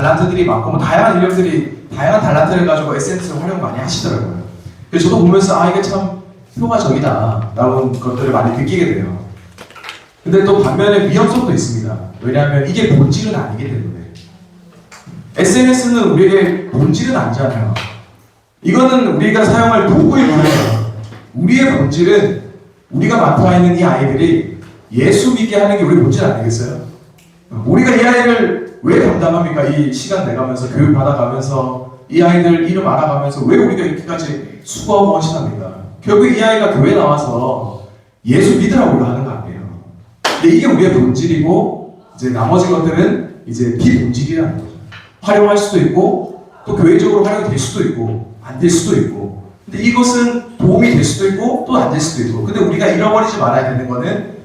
달란트들이 많고 뭐 다양한 인력들이 다양한 달란트를 가지고 SNS를 활용 많이 하시더라고요. 그래서 저도 보면서 이게 참 효과적이다 라는 것들을 많이 느끼게 돼요. 근데 또 반면에 위험성도 있습니다. 왜냐하면 이게 본질은 아니기 때문에. SNS는 우리의 본질은 아니잖아요. 이거는 우리가 사용할 도구일 뿐이에요. 우리의 본질은 우리가 맡아 있는 이 아이들이 예수 믿게 하는 게 우리 본질 아니겠어요? 우리가 이 아이를 왜 담당합니까? 이 시간 내가면서 교육 받아가면서 이 아이들 이름 알아가면서 왜 우리가 이렇게까지 수고하고 헌신합니까? 결국 이 아이가 교회 나와서 예수 믿으라고 우리가 하는 거 아니에요. 근데 이게 우리의 본질이고 이제 나머지 것들은 이제 비본질이라는 거죠. 활용할 수도 있고 또 교회적으로 활용이 될 수도 있고 안 될 수도 있고 근데 이것은 도움이 될 수도 있고 또 안 될 수도 있고 근데 우리가 잃어버리지 말아야 되는 거는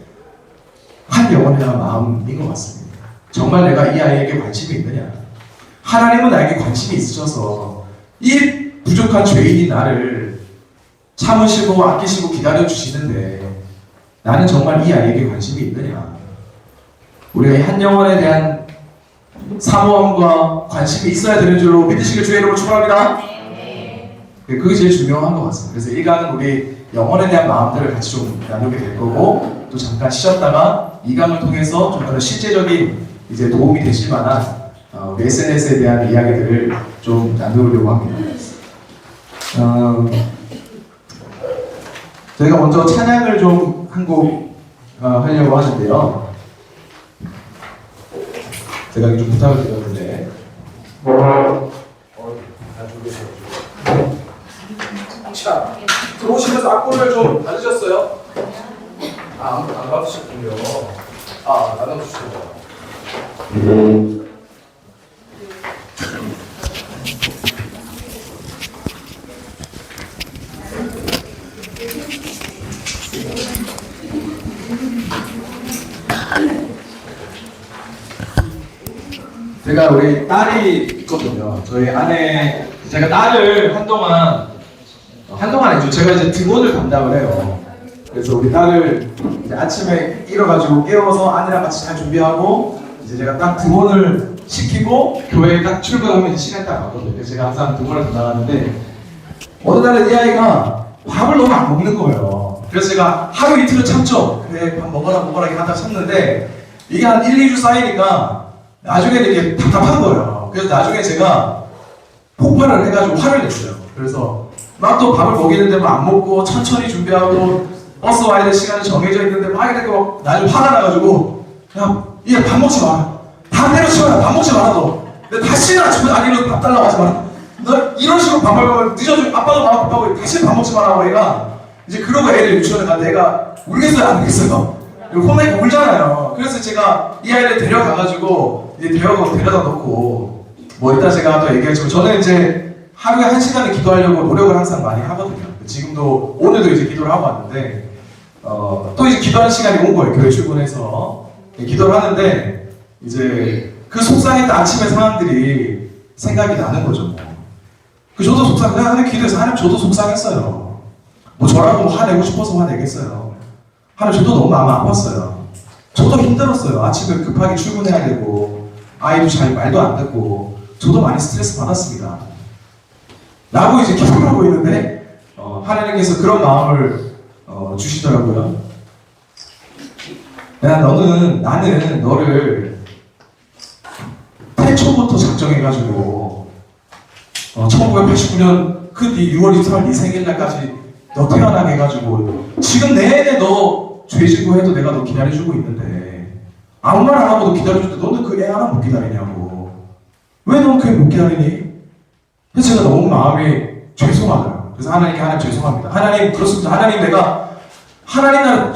한 영혼에 대한 마음인 것 같습니다. 정말 내가 이 아이에게 관심이 있느냐? 하나님은 나에게 관심이 있으셔서 이 부족한 죄인인 나를 참으시고 아끼시고 기다려주시는데 나는 정말 이 아이에게 관심이 있느냐? 우리가 이 한 영혼에 대한 사모함과 관심이 있어야 되는 줄로 믿으시길 주의 이름으로 축원합니다. 그게 제일 중요한 것 같습니다. 그래서 일강은 우리 영혼에 대한 마음들을 같이 좀 나누게 될 거고 또 잠깐 쉬었다가 2강을 통해서 좀 더 실제적인 이제 도움이 되실 만한 우리 SNS에 대한 이야기들을 좀 나누려고 합니다. 저희가 먼저 찬양을 좀 한 곡 하려고 하는데요. 제가 좀 부탁을 드렸는데 자, 들어오시면서 악보를 좀 받으셨어요? 안 받으셨군요. 나눠주시죠. 제가 우리 딸이 있거든요. 저희 아내, 제가 딸을 한동안 아니죠. 제가 이제 등원을 담당을 해요. 그래서 우리 딸을 이제 아침에 일어가지고 깨워서 아내랑 같이 잘 준비하고 이제 제가 딱 등원을 시키고 교회에 딱 출근하면 시간이 딱 맞거든요. 그래서 제가 항상 등원을 담당하는데 어느 날은 이 아이가 밥을 너무 안 먹는 거예요. 그래서 제가 하루 이틀을 참죠. 그래 밥 먹어라 이렇게 하다 참는데 이게 한 1, 2주 쌓이니까 나중에 이렇게 답답한 거예요. 그래서 나중에 제가 폭발을 해가지고 화를 냈어요. 그래서 막 또 밥을 먹이는데 뭐 안 먹고 천천히 준비하고 버스 와야 될 시간이 정해져 있는데 막 이렇게 막 나중에 화가 나가지고 야, 얘 밥 먹지 마라. 밥 내려치워라. 밥 먹지 마라 너. 근데 다시는 아침에 아니로 밥 달라고 하지 마라. 너 이런 식으로 밥 먹으면 늦어지고 아빠도 밥 먹고 다시는 밥 먹지 마라. 애가 이제 그러고 애를 유치원에 갔는데 애가 울겠어요 안 울겠어요? 혼나니까 울잖아요. 그래서 제가 이 아이를 데려가가지고 이제 데려다 놓고 뭐 이따 제가 또 얘기했지만 저는 이제 하루에 1시간을 기도하려고 노력을 항상 많이 하거든요. 지금도 오늘도 이제 기도를 하고 왔는데 또 이제 기도하는 시간이 온 거예요. 교회 출근해서 기도를 하는데 이제 그 속상했던 아침의 상황들이 생각이 나는 거죠. 저도 속상해. 하나님 기도해서 하나님 저도 속상했어요. 뭐 저라고 화내고 싶어서 화내겠어요. 하나님 저도 너무 마음 아팠어요. 저도 힘들었어요. 아침에 급하게 출근해야 되고 아이도 잘 말도 안 듣고 저도 많이 스트레스 받았습니다. 라고 이제 기도를 하고 있는데 하나님께서 그런 마음을 주시더라고요. 나는 너를 태초부터 작정해가지고 1989년 그 6월 23일 네 생일날까지 너 태어나게 해가지고 지금 내내 너 죄지고 해도 내가 너 기다려주고 있는데 아무 말 안 하고도 기다려주는데 너는 그 애 하나 못 기다리냐고. 왜 넌 그애 못 기다리니? 그래서 제가 너무 마음이 죄송하더라고요. 그래서 하나님께 하나님 죄송합니다. 하나님 그렇습니다. 하나님 내가 하나님 나를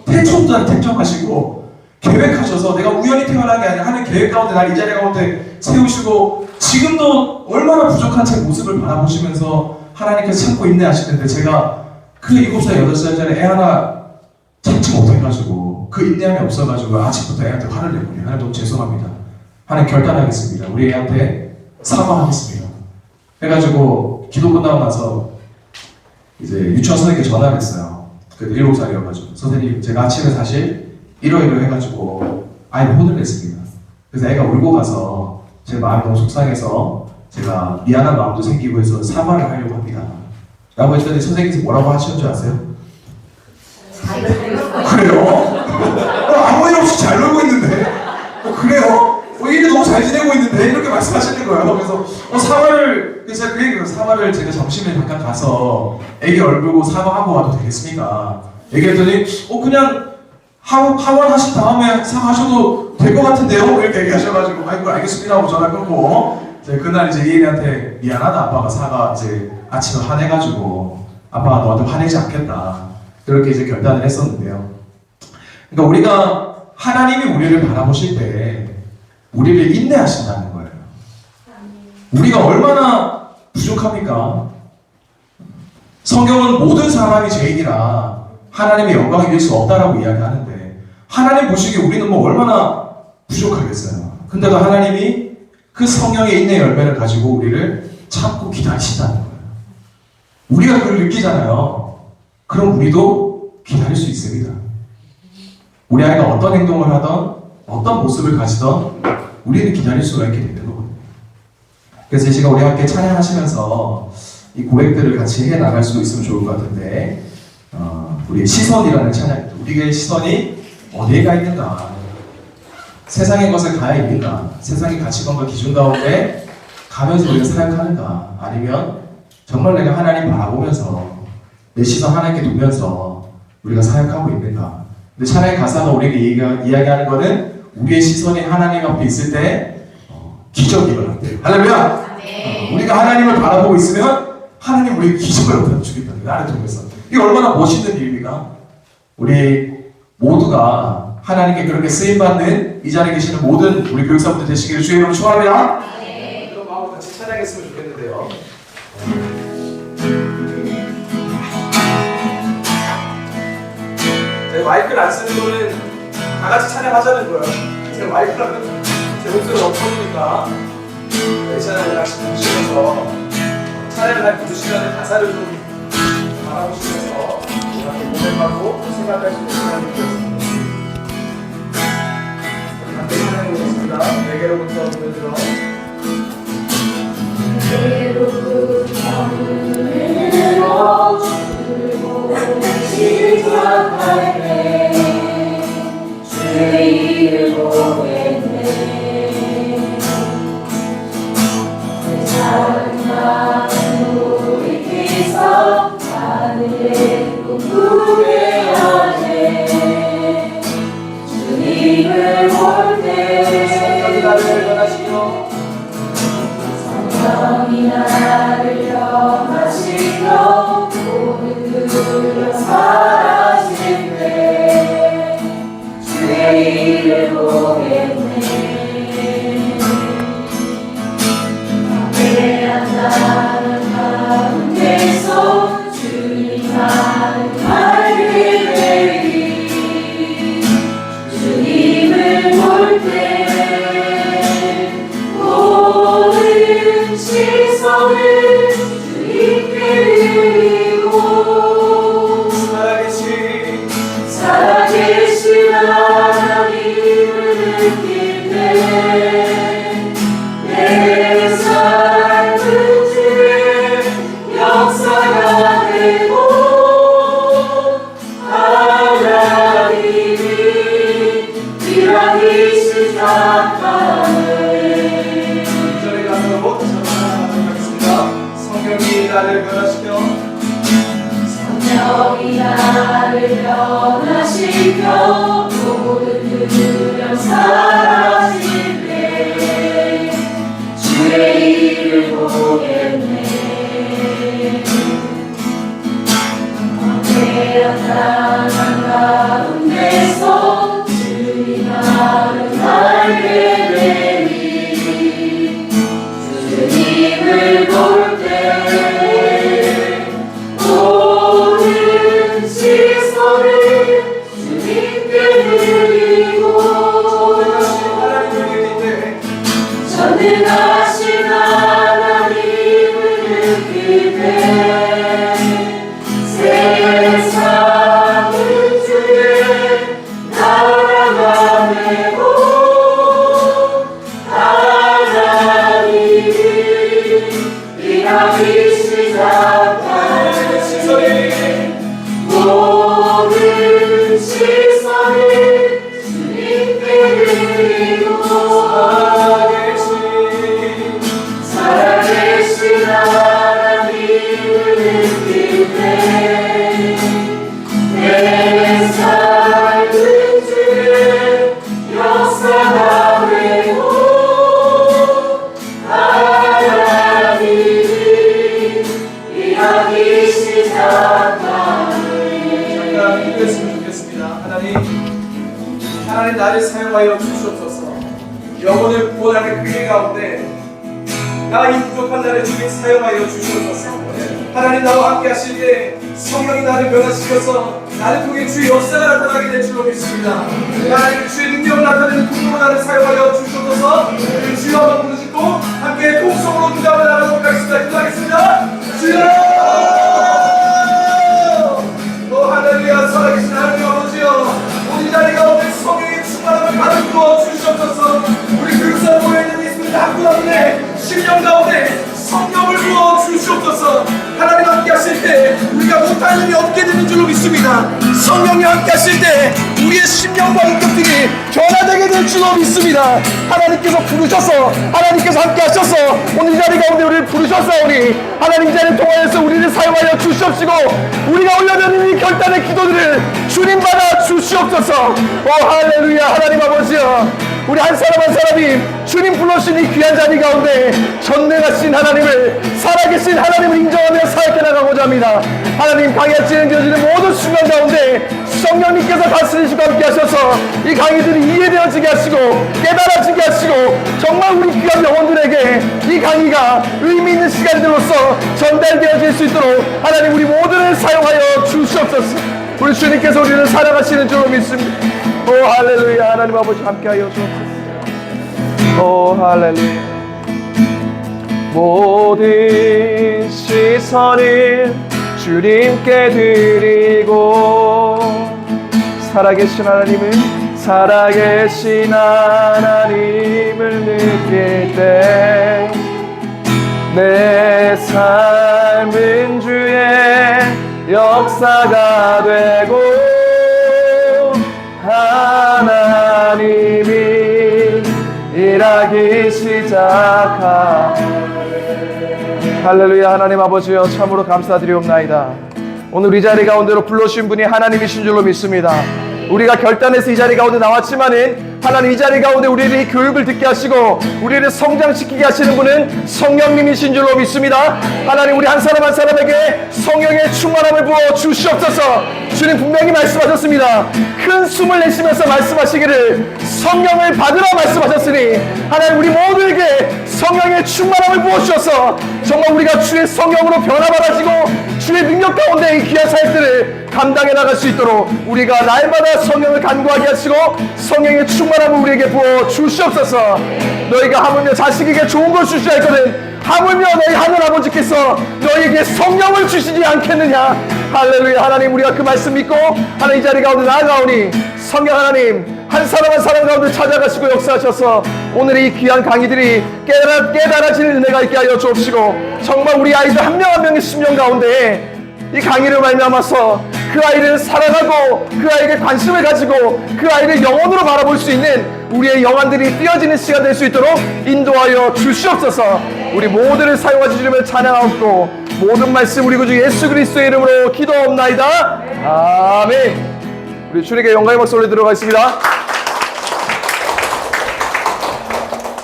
태초부터 택정하시고 계획하셔서 내가 우연히 태어난 게 아니라 하나님 계획 가운데 날 이 자리 가운데 세우시고 지금도 얼마나 부족한 제 모습을 바라보시면서 하나님께서 참고 인내하시는데 제가 그 7살, 8살짜리 애 하나 참지 못해가지고 그 인내함이 없어가지고 아침부터 애한테 화를 냈군요. 하나님 너무 죄송합니다. 하나님 결단하겠습니다. 우리 애한테 사과하겠습니다. 해가지고 기도 끝나고 나서 이제 유치원 선생님께 전화를 했어요. 그때 7살이어가지고 선생님 제가 아침에 사실 이러이러 해가지고 아이를 혼을 냈습니다. 그래서 애가 울고 가서 제 마음이 너무 속상해서 제가 미안한 마음도 생기고 해서 사과를 하려고 합니다. 라고 했더니 선생님께서 뭐라고 하시는 줄 아세요? 그래요? 아무 일 없이 잘 놀고 있는데? 그래요? 일이 너무 잘 지내고 있는데? 이렇게 말씀하시는 거예요. 그래서 제가 그 얘기를 사과를 제가 점심에 잠깐 가서 애기 얼굴 보고 사과하고 와도 되겠습니까? 얘기했더니 그냥 하원하신 다음에 사과하셔도 될 것 같은데요? 이렇게 얘기하셔가지고 아이고 알겠습니다 하고 전화 끊고 그날 이제 이혜리한테 미안하다 아빠가 사과 이제 아침에 화내가지고 아빠가 너한테 화내지 않겠다 그렇게 이제 결단을 했었는데요. 그러니까 우리가 하나님이 우리를 바라보실 때 우리를 인내하신다는 거예요. 우리가 얼마나 부족합니까? 성경은 모든 사람이 죄인이라 하나님의 영광을 이길 수 없다라고 이야기하는데 하나님 보시기에 우리는 뭐 얼마나 부족하겠어요. 근데도 하나님이 그 성령의 인내 열매를 가지고 우리를 참고 기다리신다는 거예요. 우리가 그걸 느끼잖아요. 그럼 우리도 기다릴 수 있습니다. 우리 아이가 어떤 행동을 하던 어떤 모습을 가지던 우리는 기다릴 수가 있게 되는 거거든요. 그래서 이 시간 우리 함께 찬양하시면서 이 고백들을 같이 해나갈 수 있으면 좋을 것 같은데 우리의 시선이라는 찬양입니다. 우리의 시선이 어디에 가 있는가? 세상의 것을 가야 있는가? 세상의 가치관과 기준 가운데 가면서 우리가 사역하는가? 아니면 정말 내가 하나님 바라보면서 내 시선 하나님께 두면서 우리가 사역하고 있는가? 근데 찬양의 가사가 우리에게 이야기하는 것은 우리의 시선이 하나님 앞에 있을 때 기적이 일어났대요. 할렐루야! 우리가 하나님을 바라보고 있으면 하나님 우리에게 기적을 얻어 주겠다. 나를 통해서. 이게 얼마나 멋있는 일입니까? 우리 모두가 하나님께 그렇게 쓰임받는 이 자리에 계시는 모든 우리 교육사분들 되시기를 주의 이름으로 축원합니다. 그런 마음으로 같이 찬양했으면 좋겠는데요. 제 마이크를 안 쓰는 거는 다 같이 찬양하자는 거예요. 제 마이크는 제 목소리가 너무 커지니까 이 찬양을 같이 부르시면서 찬양을 할 부르시면 가사를 좀 바라보시면서 이렇게 고백하고 생각할 수 있는 시간이 되었습니다. 함께 찬양해 보겠습니다. 내게로부터 문을 들어 내게로부터 문을 들어 주고 시작할 때 주의 일을 보겠네. 그 작은 마음 돌이키서 하늘에 꿈꾸게 하네. 주님을 볼 때 성령이 나를 변화시켜 모든 두려 사라질 때 주의 일을 보겠네. 함께한다는 가운데서 주님만을 알게 되리. 주님을 볼 때 모든 시선을 주님께 드리고 살아계신 하나님을 느낄 때 내 삶은 주의 역사가 되고 하나님이 일하기 시작하네. 이 자리에 가서 하겠습니다. 성경이 나를 변화시켜 성령이 나를 변화시켜 모든 두려움 사라질 때 주의 일을 보겠네. 함께한 가운데서 주님만을 알게 되리. 주님을 볼 때 모든 시선을 주님께 드리고 전능하신 하나님을 느낄 때 세상은 주의 나라가 되고 하나님이 일하기 시작하는 시선이 모든 시선을 주님께 드리고 살아계신 하나님을 느낄 때 내 삶은 주의 역사가 되고 하나님이 일하기 시작하네. 잠깐 기도했으면 좋겠습니다. 하나님 나를 사용하여 주시옵소서. 영혼을 구원하는 그 일 가운데 나 이 부족한 나를 주님 사용하여 주시옵소서. 하나님 나와 함께 하실 때 성령이 나를 변화시켜서 나를 통해 주의 역사가 나타나게 될 줄로 믿습니다. 하나님 주의 능력을 나타내는 분으로 나를 사용하여 주시옵소서. 주여 한번 부르시고 함께 통성으로 기도하며 나가도록 하겠습니다. 기도하겠습니다. 주여! 할렐루야. 살아계신 하나님 아버지여, 우리 자리 가운데 성령의 충만함을 가득 부어 주시옵소서. 우리 교육사 모여있는 예수님 한 가운데 심령 가운데 성령을 부어 주시옵소서. 하나님 함께 하실 때 우리가 못할 일이 없게 되는 줄로 믿습니다. 성령이 함께 하실 때 우리의 심령과 인격들이 변화되게 될 줄로 믿습니다. 하나님께서 부르셔서 하나님께서 함께 하셔서 오늘 이 자리 가운데 우리를 부르셨사오니 하나님 이 자리를 통하여서 우리를 사용하여 주시옵시고 우리가 올려드리는 이 결단의 기도들을 주님 받아 주시옵소서. 할렐루야. 하나님 아버지여, 우리 한 사람 한 사람이 주님 불러주신 이 귀한 자리 가운데 전능하신 하나님을, 살아계신 하나님을 인정하며 살게 나가고자 합니다. 하나님, 강의가 진행되어지는 모든 순간 가운데 성령님께서 다스리시고 함께 하셔서 이 강의들이 이해되어지게 하시고 깨달아지게 하시고 정말 우리 귀한 영혼들에게 이 강의가 의미 있는 시간들로서 전달되어질 수 있도록 하나님 우리 모두를 사용하여 주시옵소서. 우리 주님께서 우리를 사랑하시는 줄로 믿습니다. 할렐루야. 하나님 아버지 함께하여 주옵소서. 할렐루야. 모든 시선을 주님께 드리고 살아계신 하나님을 느낄 때 내 삶은 주의 역사가 되고 하나님이 일하기 시작하. 할렐루야. 하나님 아버지여, 참으로 감사드리옵나이다. 오늘 이 자리 가운데로 불러주신 분이 하나님이신 줄로 믿습니다. 우리가 결단해서 이 자리 가운데 나왔지만은 하나님 이 자리 가운데 우리를 이 교육을 듣게 하시고 우리를 성장시키게 하시는 분은 성령님이신 줄로 믿습니다. 하나님, 우리 한 사람 한 사람에게 성령의 충만함을 부어 주시옵소서. 주님 분명히 말씀하셨습니다. 큰 숨을 내쉬면서 말씀하시기를 성령을 받으라 말씀하셨으니 하나님 우리 모두에게 성령의 충만함을 부어주셔서 정말 우리가 주의 성령으로 변화받아지고 주의 능력 가운데 이 귀한 사역들을 감당해 나갈 수 있도록 우리가 날마다 성령을 간구하게 하시고 성령의 충만함을 우리에게 부어 주시옵소서. 너희가 하물며 자식에게 좋은 걸 주시야 했거든. 하물며 너희 하늘 아버지께서 너희에게 성령을 주시지 않겠느냐. 할렐루야. 하나님, 우리가 그 말씀 믿고 하나님 이 자리 가운데 나아가오니 성령 하나님 한 사람 한 사람 가운데 찾아가시고 역사하셔서 오늘 이 귀한 강의들이 깨달아지는 은혜가 있게 하여 주옵시고 정말 우리 아이들 한 명 한 명의 심령 가운데 이 강의를 말미암아서 그 아이를 사랑하고 그 아이에게 관심을 가지고 그 아이를 영혼으로 바라볼 수 있는 우리의 영혼들이 뛰어지는 시간 될 수 있도록 인도하여 주시옵소서. 우리 모두를 사용하시 주님을 찬양하옵고 모든 말씀 우리 구주 예수 그리스도의 이름으로 기도하옵나이다. 아멘. 우리 주님께 영광의 박수 올려드리도록 하겠습니다.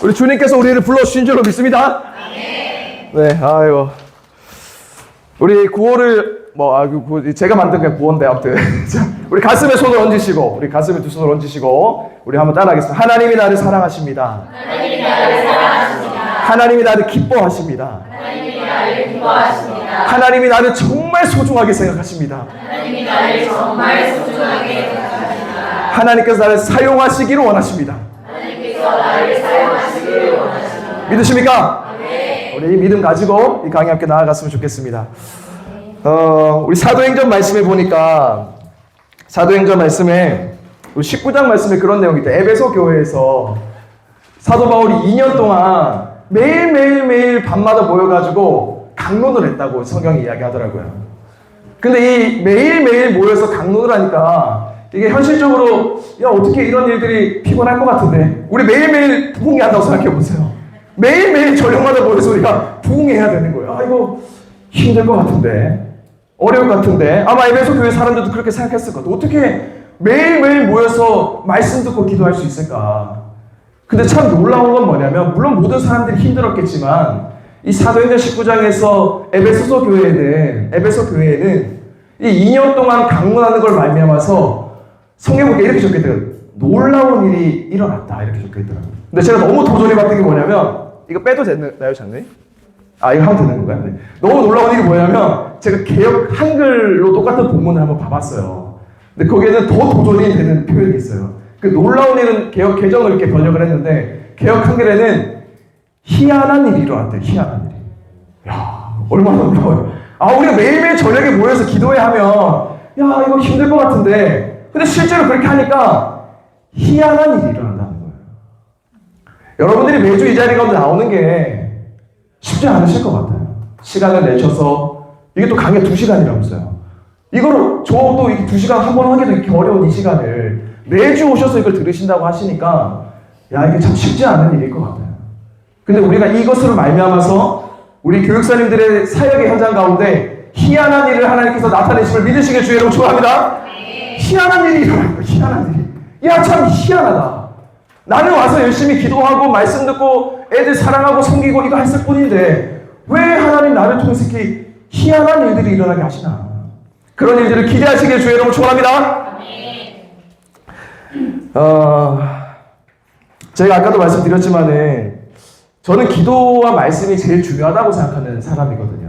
우리 주님께서 우리를 불러주신 줄로 믿습니다. 네, 아이고. 우리 구호를 제가 만든 게 구호인데 아무튼 자, 우리 가슴에 손을 얹으시고 우리 가슴에 두 손을 얹으시고 우리 한번 따라하겠습니다. 하나님이 나를 사랑하십니다. 하나님이 나를 사랑하십니다. 하나님이 나를 기뻐하십니다. 하나님이 나를 기뻐하십니다. 하나님이 나를 정말 소중하게 생각하십니다. 하나님이 나를 정말 소중하게 생각하십니다. 하나님께서 나를 사용하시기를 원하십니다. 하나님께서 나를 사용하시기를 원하십니다. 믿으십니까? 네. 우리 이 믿음 가지고 이 강의 함께 나아갔으면 좋겠습니다. 우리 사도행전 말씀에 보니까 사도행전 말씀에 우리 19장 말씀에 그런 내용이 있다. 에베소 교회에서 사도 바울이 2년 동안 매일 밤마다 모여가지고 강론을 했다고 성경이 이야기하더라고요. 근데 이 매일매일 모여서 강론을 하니까 이게 현실적으로 야 어떻게 이런 일들이 피곤할 것 같은데 우리 매일매일 부흥해야 한다고 생각해 보세요. 매일매일 저녁마다 모여서 우리가 부흥해야 되는 거예요. 아 이거 힘들 것 같은데 어려울 것 같은데 아마 에베소 교회 사람들도 그렇게 생각했을 것 같아요. 어떻게 매일매일 모여서 말씀 듣고 기도할 수 있을까? 근데 참 놀라운 건 뭐냐면 물론 모든 사람들이 힘들었겠지만 이 사도행전 19장에서 에베소 교회에는 이 2년 동안 강론하는 걸 말미암아서 성경 보니까 이렇게 적혀있더라고요. 놀라운 일이 일어났다 이렇게 적혀있더라고요. 근데 제가 너무 도전해 봤던 게 뭐냐면 이거 빼도 되나요 장르? 아 이거 하면 되는 건가요? 네. 너무 놀라운 일이 뭐냐면 제가 개역 한글로 똑같은 본문을 한번 봐봤어요. 근데 거기에는 더 도전이 되는 표현이 있어요. 그 놀라운 일은 개역 개정을 이렇게 번역을 했는데 개역 한글에는 희한한 일이 일어났대요. 희한한 일이. 야 얼마나 놀라워요. 아 우리가 매일매일 저녁에 모여서 기도해 하면 야 이거 힘들 것 같은데 근데 실제로 그렇게 하니까 희한한 일이 일어난다는 거예요. 여러분들이 매주 이 자리 가운데 나오는 게 쉽지 않으실 것 같아요. 시간을 내셔서 이게 또 강의 2시간이라면서요. 이거를 저도 이 2시간 한 번 하기도 이렇게 어려운 이 시간을 매주 오셔서 이걸 들으신다고 하시니까 야 이게 참 쉽지 않은 일일 것 같아요. 근데 우리가 이것으로 말미암아서 우리 교육사님들의 사역의 현장 가운데 희한한 일을 하나님께서 나타내심을 믿으시길 주의 이름으로 축원합니다. 희한한 일이 일어난 거예요. 희한한 일이. 야 참 희한하다. 나는 와서 열심히 기도하고 말씀 듣고 애들 사랑하고 섬기고 이거 했을 뿐인데 왜 하나님 나를 통해서 이렇게 희한한 일들이 일어나게 하시나. 그런 일들을 기대하시길 주의 이름으로 축원합니다. 제가 아까도 말씀드렸지만은 저는 기도와 말씀이 제일 중요하다고 생각하는 사람이거든요.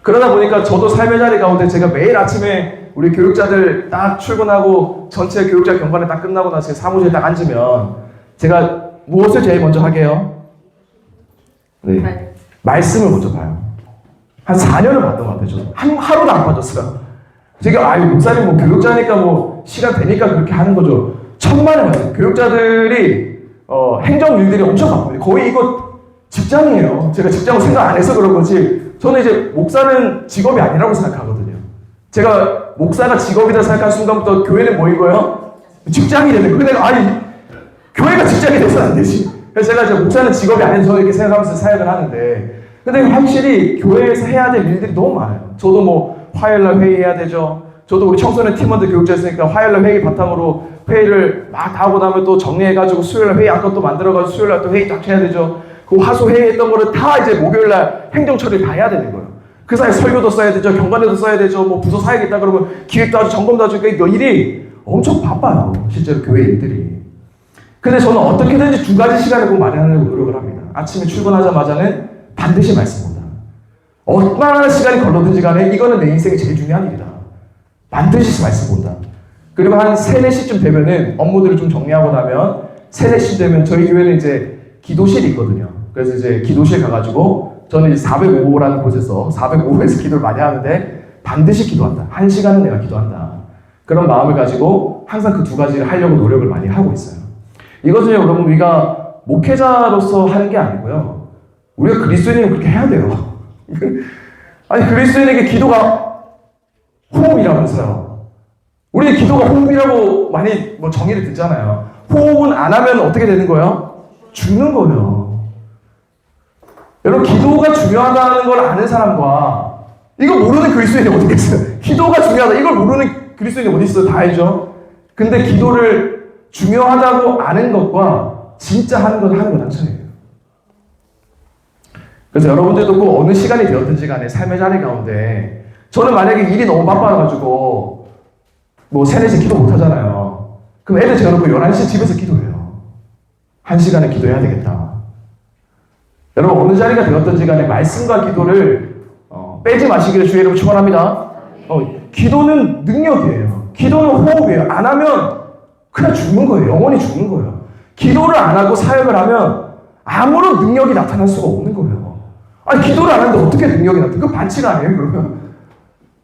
그러다 보니까 저도 삶의 자리 가운데 제가 매일 아침에 우리 교육자들 딱 출근하고 전체 교육자 경관에 딱 끝나고 나서 사무실에 딱 앉으면 제가 무엇을 제일 먼저 하게요? 네. 말씀을 먼저 봐요. 한 4년을 봤던 것 같아요. 저도. 하루도 안 빠졌어요. 제가 목사님 뭐 교육자니까 뭐 시간 되니까 그렇게 하는 거죠. 천만에 맞아요. 교육자들이 행정 일들이 엄청 바쁩니다. 거의 이거 직장이에요. 제가 직장을 생각 안 해서 그런 거지. 저는 이제 목사는 직업이 아니라고 생각하거든요. 제가 목사가 직업이다 생각한 순간부터 교회는 뭐인 거예요? 직장이 되는 거예요. 근데 교회가 직장이 돼서는 안 되지. 그래서 제가 이제 목사는 직업이 아니라서 저는 이렇게 생각하면서 사역을 하는데 근데 확실히 교회에서 해야 될 일들이 너무 많아요. 저도 뭐 화요일날 회의해야 되죠. 저도 우리 청소년 팀원들 교육자였으니까 화요일날 회의 바탕으로 회의를 막 다 하고 나면 또 정리해가지고 수요일날 회의 안건 또 만들어가지고 수요일날 또 회의 딱 해야 되죠. 그 화수 회의했던 거를 다 이제 목요일날 행정 처리 다 해야 되는 거예요. 그 사이에 설교도 써야 되죠. 경관에도 써야 되죠. 뭐 부서 사역이 있다 그러면 기획도 하죠. 점검도 하죠. 그러니까 일이 엄청 바빠요. 실제로 교회 일들이. 근데 저는 어떻게든지 2가지 시간을 꼭 마련하려고 노력을 합니다. 아침에 출근하자마자는 반드시 말씀 본다. 얼마나 시간이 걸러든지 간에 이거는 내 인생에 제일 중요한 일이다. 반드시 말씀 본다. 그리고 한 3, 4시쯤 되면은 업무들을 좀 정리하고 나면 3, 4시 되면 저희 교회는 이제 기도실이 있거든요. 그래서 이제 기도실 가가지고 저는 이제 405호라는 곳에서 405호에서 기도를 많이 하는데 반드시 기도한다. 1시간은 내가 기도한다. 그런 마음을 가지고 항상 그 2가지를 하려고 노력을 많이 하고 있어요. 이것은 여러분 우리가 목회자로서 하는 게 아니고요. 우리가 그리스도인이면 그렇게 해야 돼요. 아니 그리스도인에게 기도가 호흡이라면서요. 우리 기도가 호흡이라고 많이 뭐 정의를 듣잖아요. 호흡은 안 하면 어떻게 되는 거예요? 죽는 거예요. 여러분 기도가 중요하다는 걸 아는 사람과 이거 모르는 그리스도인이 어디 있어요? 기도가 중요하다 이걸 모르는 그리스도인이 어디 있어요? 다 알죠. 근데 기도를 중요하다고 아는 것과 진짜 하는 건 한 차이예요. 그래서 여러분들도 꼭 어느 시간이 되었든지 간에 삶의 자리 가운데 저는 만약에 일이 너무 바빠가지고 뭐 3, 4시 기도 못 하잖아요. 그럼 애들 재워놓고 11시 집에서 기도해요. 1시간을 기도해야 되겠다. 여러분 어느 자리가 되었든지 간에 말씀과 기도를 빼지 마시기를 주의 이름으로 축원합니다. 기도는 능력이에요. 기도는 호흡이에요. 안 하면 그냥 죽는 거예요. 영원히 죽는 거예요. 기도를 안 하고 사역을 하면 아무런 능력이 나타날 수가 없는 거예요. 아니 기도를 안 하는데 어떻게 능력이 나타나? 그건 반칙 아니에요 그러면?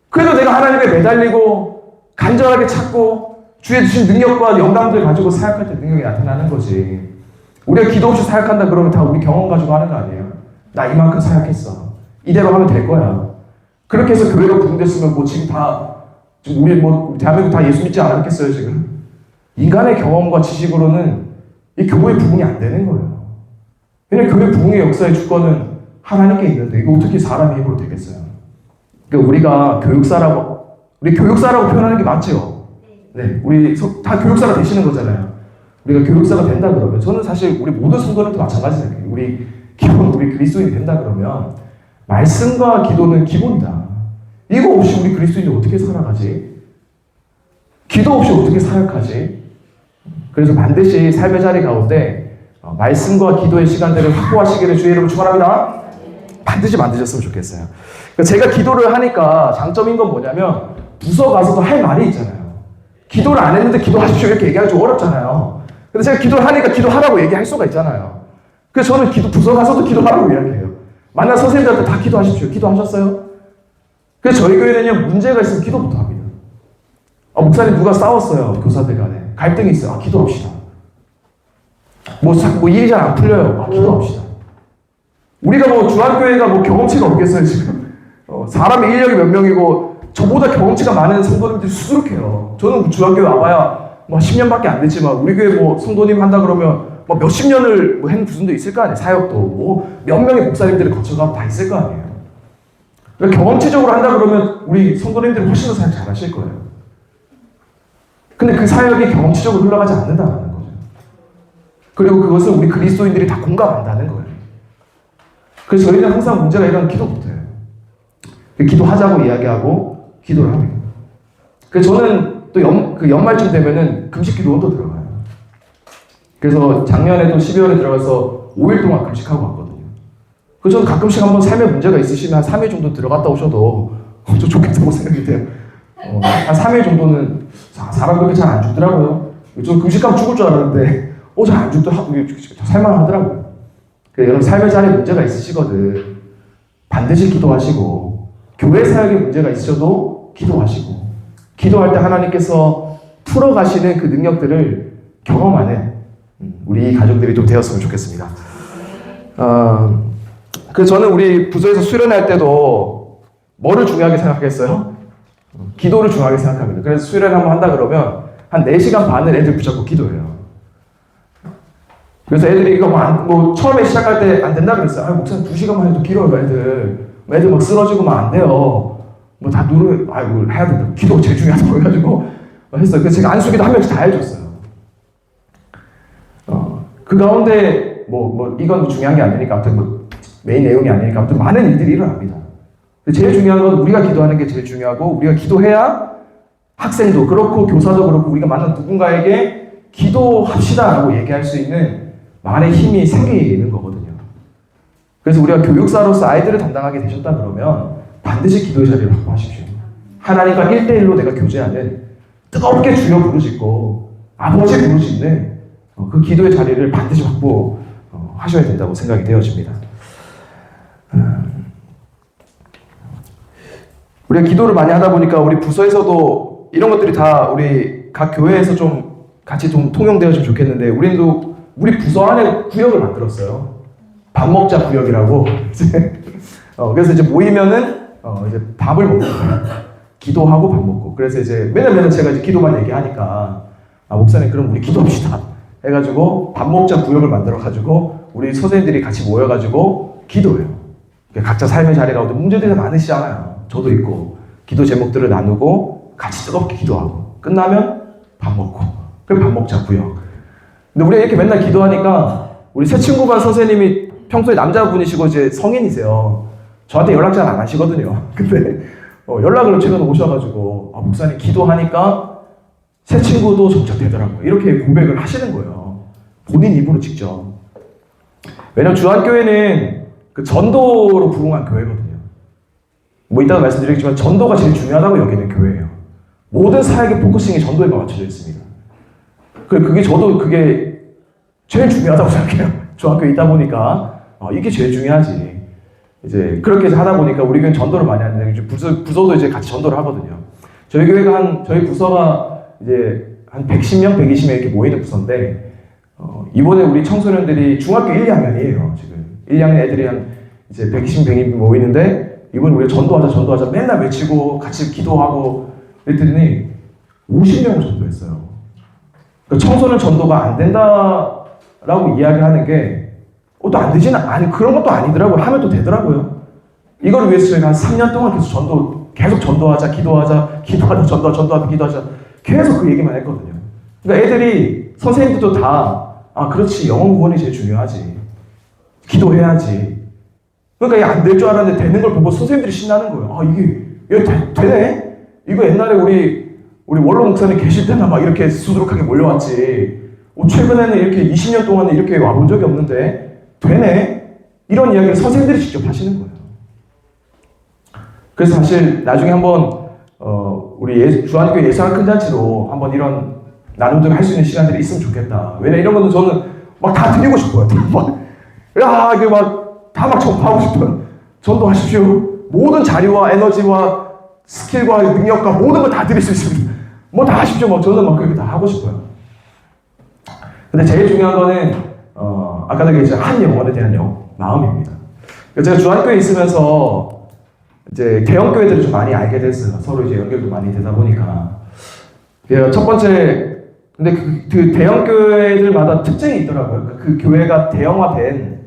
그래도 내가 하나님께 매달리고 간절하게 찾고 주의 주신 능력과 영감들 가지고 사역할 때 능력이 나타나는 거지. 우리가 기도 없이 사역한다 그러면 다 우리 경험 가지고 하는 거 아니에요? 나 이만큼 사역했어. 이대로 하면 될 거야. 그렇게 해서 교회가 부흥됐으면 뭐 지금 다 지금 우리 뭐 대한민국 다 예수 믿지 않았겠어요 지금? 인간의 경험과 지식으로는 이 교회의 부흥이 안 되는 거예요. 왜냐면 교회 부흥의 역사의 주권은 하나님께 있는데 이거 어떻게 사람의 힘으로 되겠어요? 그러니까 우리가 우리 교육사라고 표현하는 게 맞죠? 네, 우리 다 교육사가 되시는 거잖아요. 우리가 교육사가 된다 그러면 저는 사실 우리 모든 성도들도 마찬가지예요. 우리 그리스도인이 된다 그러면 말씀과 기도는 기본이다. 이거 없이 우리 그리스도인이 어떻게 살아가지? 기도 없이 어떻게 사역하지? 그래서 반드시 삶의 자리 가운데 말씀과 기도의 시간들을 확보하시기를 주의 이름으로 축원합니다. 반드시 만드셨으면 좋겠어요. 그러니까 제가 기도를 하니까 장점인 건 뭐냐면 부서 가서도 할 말이 있잖아요. 기도를 안 했는데 기도하십시오 이렇게 얘기하기 좀 어렵잖아요. 근데 제가 기도를 하니까 기도하라고 얘기할 수가 있잖아요. 그래서 저는 부서 가서도 기도하라고 이야기해요. 만난 선생님들한테 다 기도하십시오. 기도하셨어요? 그래서 저희 교회는요, 문제가 있으면 기도부터 합니다. 목사님 누가 싸웠어요. 교사들 간에. 갈등이 있어요. 기도합시다. 뭐 일이 잘 안 풀려요. 기도합시다. 우리가 뭐 중앙교회가 뭐 경험치가 없겠어요, 지금. 사람의 인력이 몇 명이고, 저보다 경험치가 많은 성도님들이 수두룩해요. 저는 중앙교회 와봐야 뭐 10년밖에 안 됐지만, 우리 교회 뭐 성도님 한다 그러면 뭐 몇십 년을 뭐 한 부분도 있을 거 아니에요. 사역도. 뭐 몇 명의 목사님들이 거쳐가면 다 있을 거 아니에요. 그러니까 경험치적으로 한다 그러면 우리 성도님들이 훨씬 더 사역 잘 하실 거예요. 근데 그 사역이 경험치적으로 흘러가지 않는다는 거죠. 그리고 그것을 우리 그리스도인들이 다 공감한다는 거예요. 그래서 저희는 항상 문제가 이런 기도부터예요. 기도하자고 이야기하고 기도를 합니다. 그래서 저는 또 연말쯤 되면은 금식 기도원도 들어가요. 그래서 작년에도 12월에 들어가서 5일 동안 금식하고 왔거든요. 그래서 저는 가끔씩 한번 삶에 문제가 있으시면 한 3일 정도 들어갔다 오셔도 좀 좋겠다고 생각이 돼요. 한 3일 정도는 사람 그렇게 잘 안 죽더라고요. 저 금식하면 죽을 줄 알았는데 잘 안 죽더라고요. 살만하더라고요. 여러분 삶의 자리에 문제가 있으시거든. 반드시 기도하시고 교회 사역에 문제가 있으셔도 기도하시고 기도할 때 하나님께서 풀어가시는 그 능력들을 경험하는 우리 가족들이 좀 되었으면 좋겠습니다. 그래서 저는 우리 부서에서 수련할 때도 뭐를 중요하게 생각했어요? 기도를 중요하게 생각합니다. 그래서 수련 한번 한다 그러면 한 4시간 반을 애들 붙잡고 기도해요. 그래서 애들이 이거 뭐 처음에 시작할 때 안 된다 그랬어요. 목사님 2시간만 해도 길어요, 애들 막 쓰러지고 막 안 돼요. 뭐 다 해야 된다. 기도가 제일 중요하다고 해가지고 했어요. 그래서 제가 안수기도 한 명씩 다 해줬어요. 그 가운데 이건 중요한 게 아니니까 아무튼 메인 내용이 아니니까 아무튼 많은 일들이 일어납니다. 제일 중요한 건 우리가 기도하는 게 제일 중요하고 우리가 기도해야 학생도 그렇고 교사도 그렇고 우리가 만난 누군가에게 기도합시다라고 얘기할 수 있는 말의 힘이 생기는 거거든요. 그래서 우리가 교육사로서 아이들을 담당하게 되셨다 그러면 반드시 기도의 자리를 확보하십시오. 하나님과 1대1로 내가 교제하는 뜨겁게 주여 부르짖고 아버지 부르짖는 그 기도의 자리를 반드시 확보하셔야 된다고 생각이 되어집니다. 우리가 기도를 많이 하다 보니까 우리 부서에서도 이런 것들이 다 우리 각 교회에서 좀 같이 좀 통용되었으면 좋겠는데 우리 부서 안에 구역을 만들었어요. 밥 먹자 구역이라고. 그래서 이제 모이면은 이제 밥을 먹고 기도하고 밥 먹고 그래서 이제 맨날 제가 이제 기도만 얘기하니까 목사님 그럼 우리 기도합시다 해가지고 밥 먹자 구역을 만들어가지고 우리 선생님들이 같이 모여가지고 기도해요. 각자 삶의 자리 가운데 문제들이 많으시잖아요. 저도 있고 기도 제목들을 나누고 같이 뜨겁게 기도하고 끝나면 밥 먹고 그럼 밥 먹자 구역. 근데 우리가 이렇게 맨날 기도하니까 우리 새 친구반 선생님이 평소에 남자분이시고 이제 성인이세요. 저한테 연락 잘 안 하시거든요. 근데 연락을 최근에 오셔가지고 목사님 기도하니까 새 친구도 정착되더라고요. 이렇게 고백을 하시는 거예요. 본인 입으로 직접. 왜냐면 주한교회는 그 전도로 부흥한 교회거든요. 이따가 말씀드리겠지만 전도가 제일 중요하다고 여기는 교회예요. 모든 사역의 포커싱이 전도에 맞춰져 있습니다. 저도 그게 제일 중요하다고 생각해요. 중학교에 있다 보니까 이게 제일 중요하지. 이제 그렇게 하다 보니까 우리 교회는 전도를 많이 하는데 이제 부서도 이제 같이 전도를 하거든요. 저희 교회가 저희 부서가 이제 한 110명, 120명 이렇게 모이는 부서인데 이번에 우리 청소년들이 중학교 1, 2학년이에요. 지금 1, 2학년 애들이 한 이제 120, 100인 모이는데 이번 우리 전도하자 맨날 외치고 같이 기도하고 그랬더니 50명을 전도했어요. 그러니까 청소년 전도가 안 된다라고 이야기하는 게 또 안 되지는 아니 그런 것도 아니더라고요. 하면 또 되더라고요. 이걸 위해서 저희가 한 3년 동안 계속 전도하자, 기도하자, 전도하자, 기도하자 계속 그 얘기만 했거든요. 그러니까 애들이 선생님들도 다 그렇지 영혼 구원이 제일 중요하지. 기도해야지. 그러니까 이게 안 될 줄 알았는데 되는 걸 보고 선생님들이 신나는 거예요. 이게 되네? 이거 옛날에 우리 원로 목사님 계실 때나 막 이렇게 수두룩하게 몰려왔지. 최근에는 이렇게 20년 동안 이렇게 와본 적이 없는데 되네? 이런 이야기를 선생님들이 직접 하시는 거예요. 그래서 사실 나중에 한번 우리 주한교회 예수학 큰 잔치로 한번 이런 나눔들 할 수 있는 시간들이 있으면 좋겠다. 왜냐 이런 거는 저는 막 다 드리고 싶어요. 이게 막 다 막 전파하고 싶어요. 전도하십시오. 모든 자료와 에너지와 스킬과 능력과 모든 걸 다 드릴 수 있습니다. 뭐 다 하십시오. 저는 막 그렇게 다 하고 싶어요. 근데 제일 중요한 거는 아까도 얘기했지만 한 영혼에 대한 마음입니다. 제가 주한교회에 있으면서 이제 대형교회들을 좀 많이 알게 됐어요. 서로 이제 연결도 많이 되다 보니까. 첫 번째, 근데 그 대형교회들마다 특징이 있더라고요. 그 교회가 대형화된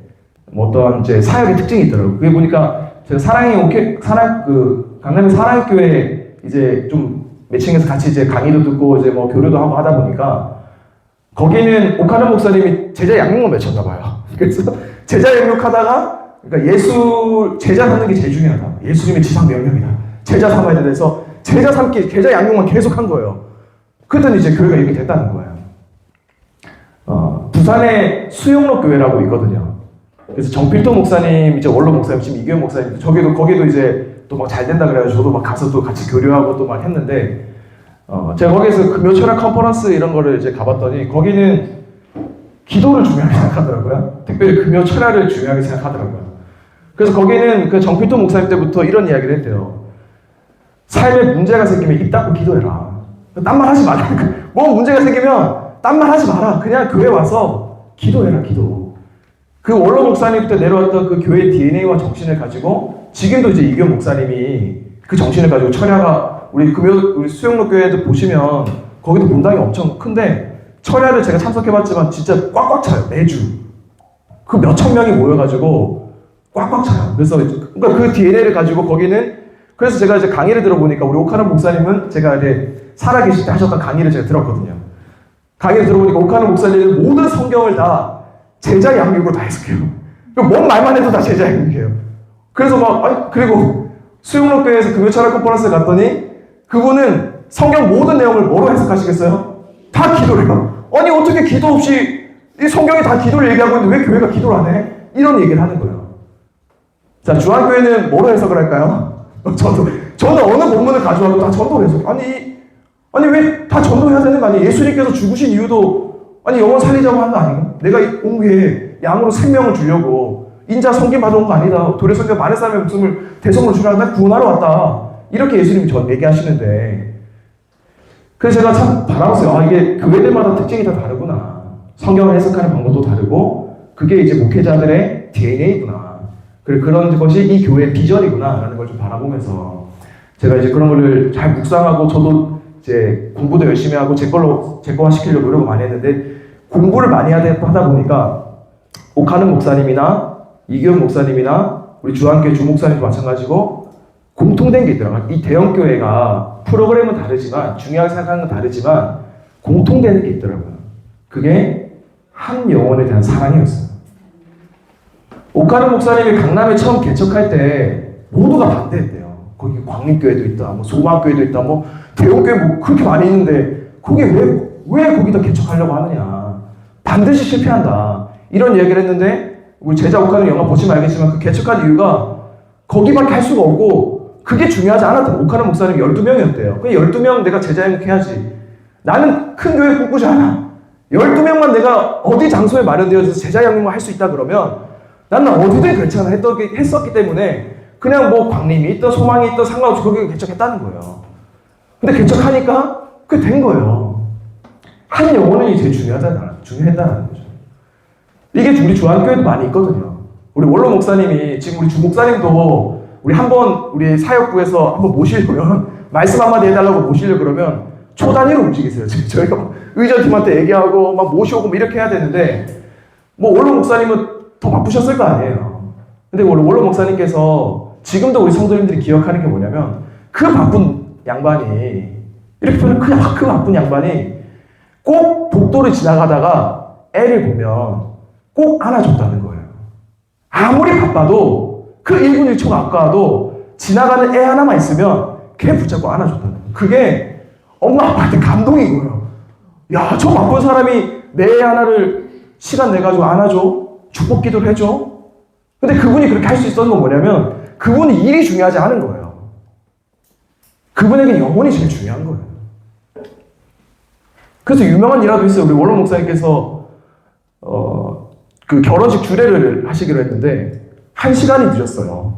어떤 이제 사역의 특징이 있더라고요. 그게 보니까 제가 강남의 사랑의교회 이제 좀 매칭해서 같이 이제 강의도 듣고 이제 뭐 교류도 하고 하다 보니까 거기는 오카노 목사님이 제자 양육만 맺혔나 봐요. 그래서 제자 양육하다가 그러니까 제자 삼는 게 제일 중요하다. 예수님의 지상 명령이다. 제자 삼아야 돼서 제자 양육만 계속 한 거예요. 그랬더니 이제 교회가 이렇게 됐다는 거예요. 부산에 수용로 교회라고 있거든요. 그래서 정필도 목사님, 이제 원로 목사님, 지금 이규현 목사님, 거기도 이제 또 막 잘 된다 그래가지고 저도 막 가서 또 같이 교류하고 또 막 했는데, 제가 거기에서 금요 철학 컨퍼런스 이런 거를 이제 가봤더니 거기는 기도를 중요하게 생각하더라고요. 특별히 금요 철학을 중요하게 생각하더라고요. 그래서 거기는 그 정필도 목사님 때부터 이런 이야기를 했대요. 삶에 문제가 생기면 입 닫고 기도해라. 딴 말 하지 마라. 뭐 문제가 생기면 딴 말 하지 마라. 그냥 교회 와서 기도해라, 기도. 그 원로 목사님 때 내려왔던 그 교회 DNA와 정신을 가지고 지금도 이제 이규현 목사님이 그 정신을 가지고 철야가 우리 수영로 교회도 보시면 거기도 본당이 엄청 큰데 철야를 제가 참석해봤지만 진짜 꽉꽉 차요. 매주. 그 몇천 명이 모여가지고 꽉꽉 차요. 그러니까 그 DNA를 가지고 거기는 그래서 제가 이제 강의를 들어보니까 우리 오카노 목사님은 제가 이제 살아계실 때 하셨던 강의를 제가 들었거든요. 강의를 들어보니까 오카노 목사님은 모든 성경을 다 제자 양육으로 다 해석해요. 뭔 말만 해도 다 제자 양육이에요. 그래서 그리고 수용록교회에서 금요철학 컨퍼런스에 갔더니 그분은 성경 모든 내용을 뭐로 해석하시겠어요? 다 기도를 해요. 아니 어떻게 기도 없이 이 성경이 다 기도를 얘기하고 있는데 왜 교회가 기도를 안 해? 이런 얘기를 하는 거예요. 자, 주한교회는 뭐로 해석을 할까요? 저는 어느 본문을 가져와도 다 전도로 해석. 아니 왜 다 전도해야 되는 거 아니에요? 예수님께서 죽으신 이유도 영혼 살리자고 한 거 아닌가? 내가 온 후에 양으로 생명을 주려고 인자 섬김 받아온 거 아니다. 도래 성경 많은 사람의 목숨을 대성으로 주라. 나 구원하러 왔다. 이렇게 예수님이 전 얘기하시는데 그래서 제가 참 바라봤어요. 이게 교회들마다 특징이 다 다르구나. 성경을 해석하는 방법도 다르고 그게 이제 목회자들의 DNA구나. 그런 것이 이 교회의 비전이구나 라는 걸 좀 바라보면서 제가 이제 그런 거를 잘 묵상하고 저도 이제 공부도 열심히 하고 제 거화 시키려고 노력을 많이 했는데 공부를 많이 하다 보니까 오카는 목사님이나 이규현 목사님이나 우리 주한교회 주목사님도 마찬가지고 공통된 게 있더라고요. 이 대형교회가 프로그램은 다르지만 중요하게 생각하는 건 다르지만 공통되는 게 있더라고요. 그게 한 영혼에 대한 사랑이었어요. 오카는 목사님이 강남에 처음 개척할 때 모두가 반대했대요. 거기 광림교회도 있다, 소망교회도 있다, 대형교회 그렇게 많이 있는데 거기 왜 거기다 개척하려고 하느냐. 반드시 실패한다. 이런 이야기를 했는데 우리 제자 오카는 영화 보시면 알겠지만 그 개척한 이유가 거기밖에 할 수가 없고 그게 중요하지 않았던 오카는 목사님 12명이었대요. 그 12명 내가 제자 양육해야지. 나는 큰 교회 꿈꾸지 않아. 12명만 내가 어디 장소에 마련되어져서 제자 양육만 할 수 있다 그러면 나는 어디든 괜찮아 했었기 때문에 그냥 광림이 있던 소망이 있던 상관없이 거기 개척했다는 거예요. 근데 개척하니까 그게 된 거예요. 한 영혼이 제일 중요했다는 거죠. 이게 우리 주한교회도 많이 있거든요. 우리 원로 목사님이 지금 우리 주 목사님도 우리 한번 우리 사역부에서 한번 모시려면 말씀 한마디 해달라고 모시려 그러면 초 단위로 움직이세요. 지금 저희가 막 의전팀한테 얘기하고 막 모시고 뭐 이렇게 해야 되는데 뭐 원로 목사님은 더 바쁘셨을 거 아니에요. 근데 원로 목사님께서 지금도 우리 성도님들이 기억하는 게 뭐냐면 그 바쁜 양반이 이렇게 보면 그 바쁜 양반이 꼭 복도를 지나가다가 애를 보면 꼭 안아줬다는 거예요. 아무리 바빠도 그 1분 1초가 아까워도 지나가는 애 하나만 있으면 걔 붙잡고 안아줬다는 거예요. 그게 엄마 아빠한테 감동인 거예요. 야, 저 바쁜 사람이 내 애 하나를 시간 내가지고 안아줘? 축복 기도를 해줘? 근데 그분이 그렇게 할 수 있었던 건 뭐냐면 그분이 일이 중요하지 않은 거예요. 그분에게 영혼이 제일 중요한 거예요. 그래서 유명한 일화도 있어요. 우리 원로 목사님께서 그 결혼식 주례를 하시기로 했는데 1시간이 늦었어요.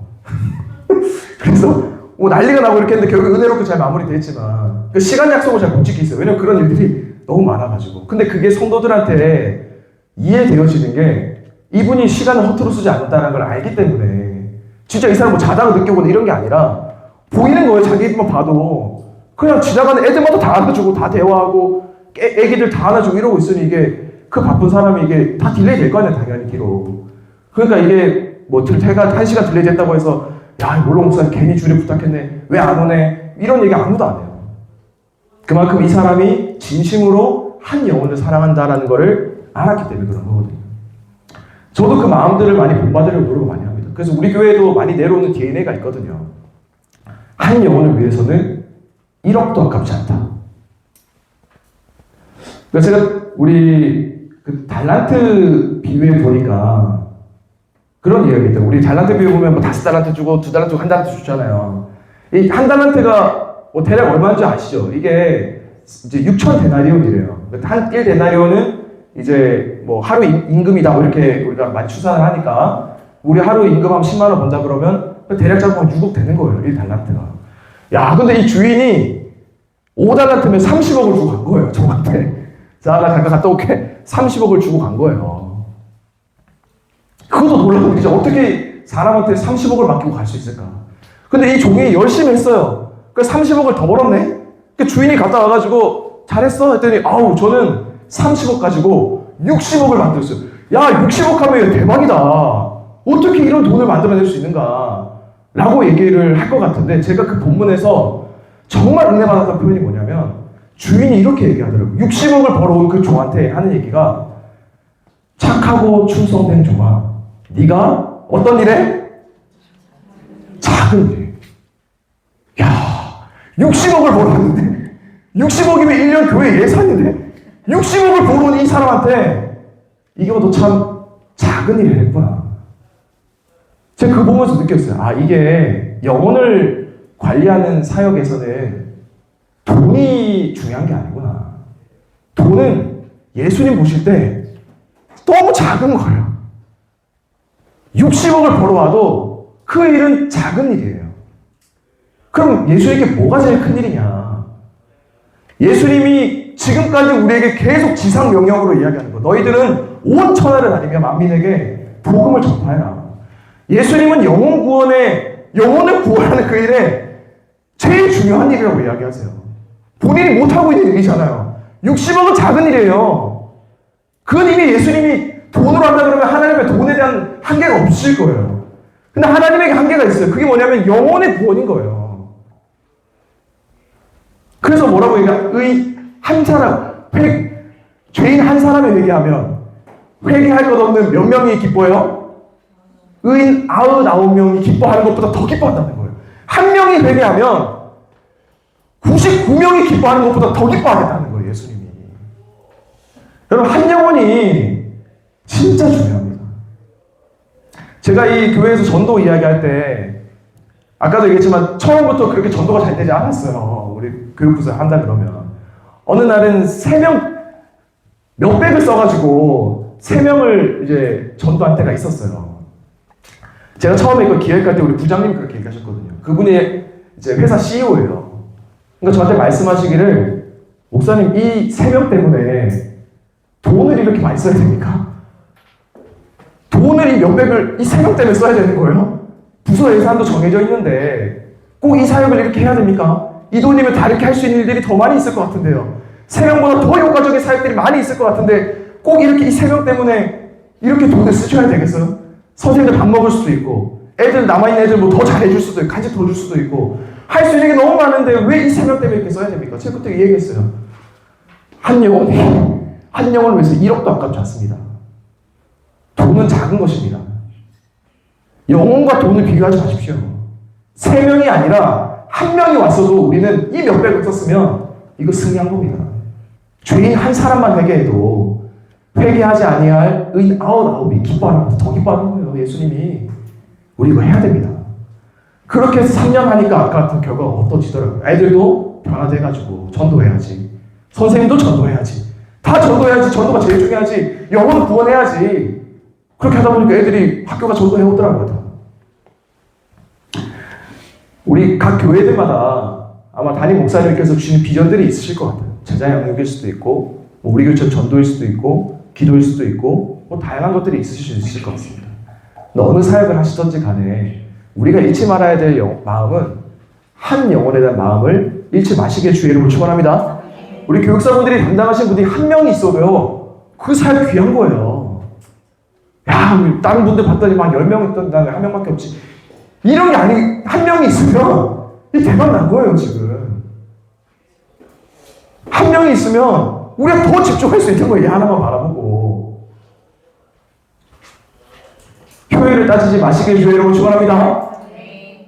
그래서 뭐 난리가 나고 이렇게 했는데 결국 은혜롭게 잘 마무리됐지만 그 시간 약속을 잘 못 지키겠어요. 왜냐면 그런 일들이 너무 많아가지고. 근데 그게 성도들한테 이해되어지는 게 이분이 시간을 허투루 쓰지 않았다는 걸 알기 때문에 진짜 이 사람 뭐 자다가 늦게 오거나 이런 게 아니라 보이는 거예요. 자기만 봐도 그냥 지나가는 애들마다 다 안아주고 다 대화하고 애기들 다 안아주고 이러고 있으니 이게 그 바쁜 사람이 이게 다 딜레이 될 거 아니야 당연히 기록. 그러니까 이게 뭐 해가 1시간 딜레이 됐다고 해서 야 원로 목사님 괜히 주례 부탁했네 왜 안 오네 이런 얘기 아무도 안 해요. 그만큼 이 사람이 진심으로 한 영혼을 사랑한다라는 거를 알았기 때문에 그런 거거든요. 저도 그 마음들을 많이 본받으려고 노력을 많이 합니다. 그래서 우리 교회도 많이 내려오는 DNA가 있거든요. 한 영혼을 위해서는 1억도 아깝지 않다. 그래서 제가 우리 그 달란트 비유에 보니까 그런 이야기 있다. 우리 달란트 비유 보면 뭐 5달란트 주고 2달란트 주고 1달란트 주잖아요. 이 1달란트가 뭐 대략 얼마인지 아시죠? 이게 이제 6,000데나리온이래요. 한 1데나리온은 이제 뭐 하루 임금이다 뭐 이렇게 우리가 많이 추산을 하니까 우리 하루 임금 한 10만 원 번다 그러면 대략 잡으면 6억 되는 거예요. 1달란트가. 야, 근데 이 주인이 5달란트면 30억을 주고 간 거예요. 저한테. 자, 나 잠깐 갔다 올게. 30억을 주고 간 거예요. 그것도 놀라운 일이죠. 어떻게 사람한테 30억을 맡기고 갈 수 있을까? 근데 이 종이 열심히 했어요. 그래서 30억을 더 벌었네? 그 주인이 갔다 와가지고 잘했어? 했더니 아우 저는 30억 가지고 60억을 만들었어요. 야 60억 하면 대박이다. 어떻게 이런 돈을 만들어낼 수 있는가? 라고 얘기를 할 것 같은데 제가 그 본문에서 정말 은혜 받았던 표현이 뭐냐면 주인이 이렇게 얘기하더라고요. 60억을 벌어온 그 종한테 하는 얘기가 착하고 충성된 종아 네가 어떤 일에? 작은 일. 야 60억을 벌었는데 60억이면 1년 교회 예산인데 60억을 벌어온 이 사람한테 이게 너 참 작은 일을 했구나. 제가 그거 보면서 느꼈어요. 아 이게 영혼을 관리하는 사역에서는 돈이 중요한 게 아니구나. 돈은 예수님 보실 때 너무 작은 거예요. 60억을 벌어와도 그 일은 작은 일이에요. 그럼 예수님께 뭐가 제일 큰 일이냐? 예수님이 지금까지 우리에게 계속 지상 명령으로 이야기하는 거. 너희들은 온 천하를 다니며 만민에게 복음을 전파해라. 예수님은 영혼을 구원하는 그 일에 제일 중요한 일이라고 이야기하세요. 본인이 못하고 있는 일이잖아요. 60억은 작은 일이에요. 그건 이미 예수님이 돈으로 한다 그러면 하나님의 돈에 대한 한계가 없을 거예요. 근데 하나님에게 한계가 있어요. 그게 뭐냐면 영혼의 구원인 거예요. 그래서 뭐라고 얘기해요? 죄인 한 사람이 회개하면 회개할 것 없는 몇 명이 기뻐해요? 의인 99명이 기뻐하는 것보다 더 기뻐한다는 거예요. 한 명이 회개하면 99명이 기뻐하는 것보다 더 기뻐하겠다는 거예요, 예수님이. 여러분, 한 영혼이 진짜 중요합니다. 제가 이 교회에서 전도 이야기할 때, 아까도 얘기했지만, 처음부터 그렇게 전도가 잘 되지 않았어요. 우리 교육부서 한다 그러면. 어느 날은 3명, 몇백을 써가지고, 3명을 이제 전도한 때가 있었어요. 제가 처음에 그 기획할 때 우리 부장님이 그렇게 얘기하셨거든요. 그분이 이제 회사 CEO예요. 그러니까 저한테 말씀하시기를, 목사님, 이 3명 때문에 돈을 이렇게 많이 써야 됩니까? 돈을 이 몇백을 이 3명 때문에 써야 되는 거예요? 부서 예산도 정해져 있는데 꼭 이 사역을 이렇게 해야 됩니까? 이 돈이면 다르게 할 수 있는 일들이 더 많이 있을 것 같은데요. 3명보다 더 효과적인 사역들이 많이 있을 것 같은데 꼭 이렇게 이 3명 때문에 이렇게 돈을 쓰셔야 되겠어요? 선생님들 밥 먹을 수도 있고 애들 남아있는 애들 뭐 더 잘해줄 수도 있고 간식 더 줄 수도 있고 할 수 있는 게 너무 많은데 왜 이 3명 때문에 이렇게 써야 됩니까? 제가 그때 얘기했어요. 한 영혼을 위해서 1억도 아깝지 않습니다. 돈은 작은 것입니다. 영혼과 돈을 비교하지 마십시오. 3명이 아니라 1명이 왔어도 우리는 이 몇백을 썼으면 이거 승리한 겁니다. 죄인 한 사람만 회개해도 회개하지 아니할 의인 99이 기뻐하는 더 기뻐하는 거예요. 예수님이. 우리 이거 해야 됩니다. 그렇게 해서 3년 하니까 아까 같은 결과가 어떠지더라고요. 애들도 변화돼가지고 전도해야지. 선생님도 전도해야지. 다 전도해야지. 전도가 제일 중요하지. 영혼을 구원해야지. 그렇게 하다 보니까 애들이 학교가 전도해 오더라고요. 우리 각 교회들마다 아마 담임 목사님께서 주신 비전들이 있으실 것 같아요. 제자 양육일 수도 있고, 뭐 우리 교회처럼 전도일 수도 있고, 기도일 수도 있고, 뭐 다양한 것들이 있으실 수 있을 것 같습니다. 어느 사역을 하시던지 간에 우리가 잃지 말아야 될 마음은 한 영혼에 대한 마음을 잃지 마시길 주의 이름으로 축원합니다. 우리 교육사분들이 담당하신 분들이 1명이 있어도요, 그 사역 귀한 거예요. 야, 우리 다른 분들 봤더니 막 10명 있던데 난 1명밖에 없지. 이런 게 아니, 1명이 있으면 이 대박 난 거예요, 지금. 1명이 있으면 우리가 더 집중할 수 있는 거예요, 얘 하나만 바라보고. 효율을 따지지 마시길 주의 이름으로 축원합니다.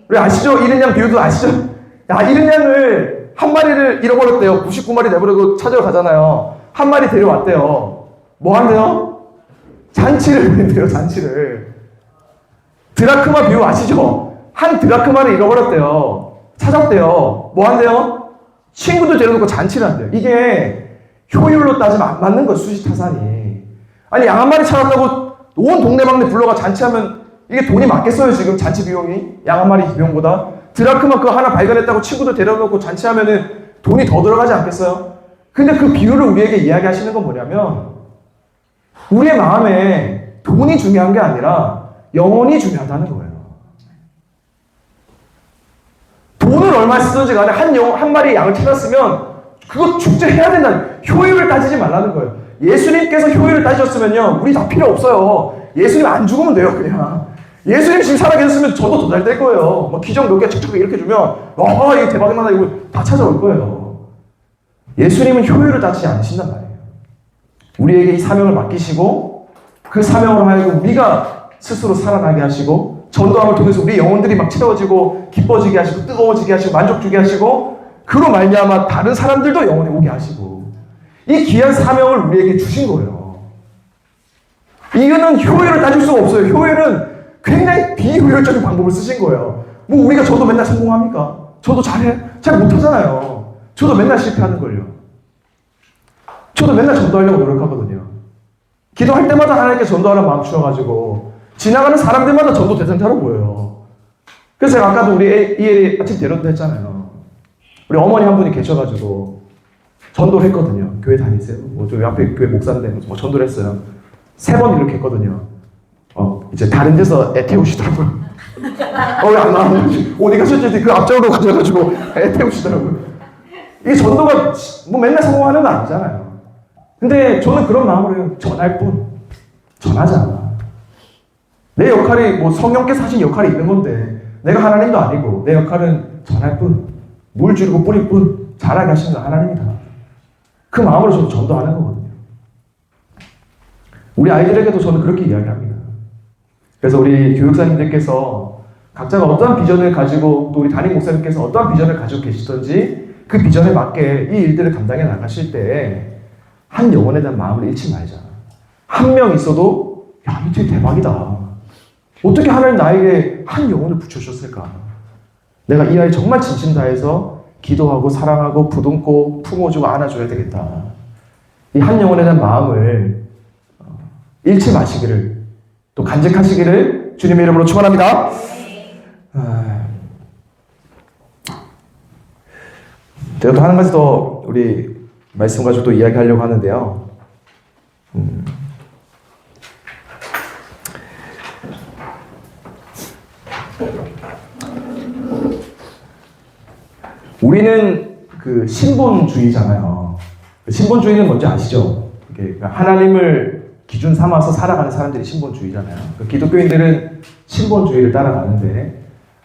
우리 아시죠? 이른 양 비유도 아시죠? 야, 이른 양을 한 마리를 잃어버렸대요. 99마리 내버리고 찾으러 가잖아요. 한 마리 데려왔대요. 뭐 한대요? 잔치를 부린대요, 잔치를. 드라크마 비유 아시죠? 한 드라크마를 잃어버렸대요. 찾았대요. 뭐 한대요? 친구들 데려놓고 잔치를 한대요. 이게 효율로 따지면 안 맞는 거예요, 수지타산이. 아니, 양 한 마리 찾았다고 온 동네방네 불러가 잔치하면 이게 돈이 맞겠어요, 지금 잔치 비용이? 양 한 마리 비용보다? 드라크마 그거 하나 발견했다고 친구들 데려놓고 잔치하면은 돈이 더 들어가지 않겠어요? 근데 그 비유를 우리에게 이야기하시는 건 뭐냐면, 우리의 마음에 돈이 중요한 게 아니라 영혼이 중요하다는 거예요. 돈을 얼마 쓰든지 간에 한 마리 양을 찾았으면 그거 축제해야 된다는, 효율을 따지지 말라는 거예요. 예수님께서 효율을 따지셨으면요, 우리 다 필요 없어요. 예수님 안 죽으면 돼요, 그냥. 예수님 지금 살아계셨으면 저도 더 잘 될 거예요. 막 기적 몇 개 척척 이렇게 주면, 이거 대박나다, 이거 다 찾아올 거예요. 예수님은 효율을 따지지 않으신단 말이에요. 우리에게 이 사명을 맡기시고, 그 사명으로 하여금 우리가 스스로 살아나게 하시고, 전도함을 통해서 우리 영혼들이 막 채워지고, 기뻐지게 하시고, 뜨거워지게 하시고, 만족 주게 하시고, 그로 말미암아 다른 사람들도 영혼에 오게 하시고, 이 귀한 사명을 우리에게 주신 거예요. 이거는 효율을 따질 수가 없어요. 효율은 굉장히 비효율적인 방법을 쓰신 거예요. 뭐 우리가 저도 맨날 성공합니까? 저도 잘해? 잘 못하잖아요. 저도 맨날 실패하는 걸요. 저도 맨날 전도하려고 노력하거든요. 기도할 때마다 하나님께 전도하는 마음 주셔가지고 지나가는 사람들마다 전도 대상자로 보여요. 그래서 제가 아까도 우리 이엘이 아침 데려도 했잖아요. 우리 어머니 한 분이 계셔가지고 전도를 했거든요. 교회 다니세요? 뭐 저기 앞에 교회 목사인데 뭐 전도를 했어요. 3번 이렇게 했거든요. 이제 다른 데서 애 태우시더라고요. 왜 안 나와? 어디 가셨지? 그 앞쪽으로 가셔가지고 애 태우시더라고요. 이게 전도가 뭐 맨날 성공하는 거 아니잖아요. 근데 저는 그런 마음으로 해요. 전할 뿐. 전하자. 내 역할이 뭐 성령께서 하신 역할이 있는 건데 내가 하나님도 아니고 내 역할은 전할 뿐. 물 주르고 뿌릴 뿐. 잘하게 하시는 건 하나님이다. 그 마음으로 저는 전도하는 거거든요. 우리 아이들에게도 저는 그렇게 이야기합니다. 그래서 우리 교육사님들께서 각자가 어떠한 비전을 가지고 또 우리 담임 목사님께서 어떠한 비전을 가지고 계시던지 그 비전에 맞게 이 일들을 감당해 나가실 때 한 영혼에 대한 마음을 잃지 말자. 1명 있어도 야, 이 되게 대박이다. 어떻게 하나님 나에게 한 영혼을 붙여주셨을까? 내가 이 아이 정말 진심 다해서 기도하고 사랑하고 부둥고 품어주고 안아줘야 되겠다. 이 한 영혼에 대한 마음을 잃지 마시기를 또 간직하시기를 주님의 이름으로 축원합니다. 제가 또 한 가지 더 우리 말씀 가지고 또 이야기하려고 하는데요. 우리는 그 신본주의잖아요. 신본주의는 뭔지 아시죠? 이게 하나님을 기준 삼아서 살아가는 사람들이 신본주의잖아요. 기독교인들은 신본주의를 따라가는데,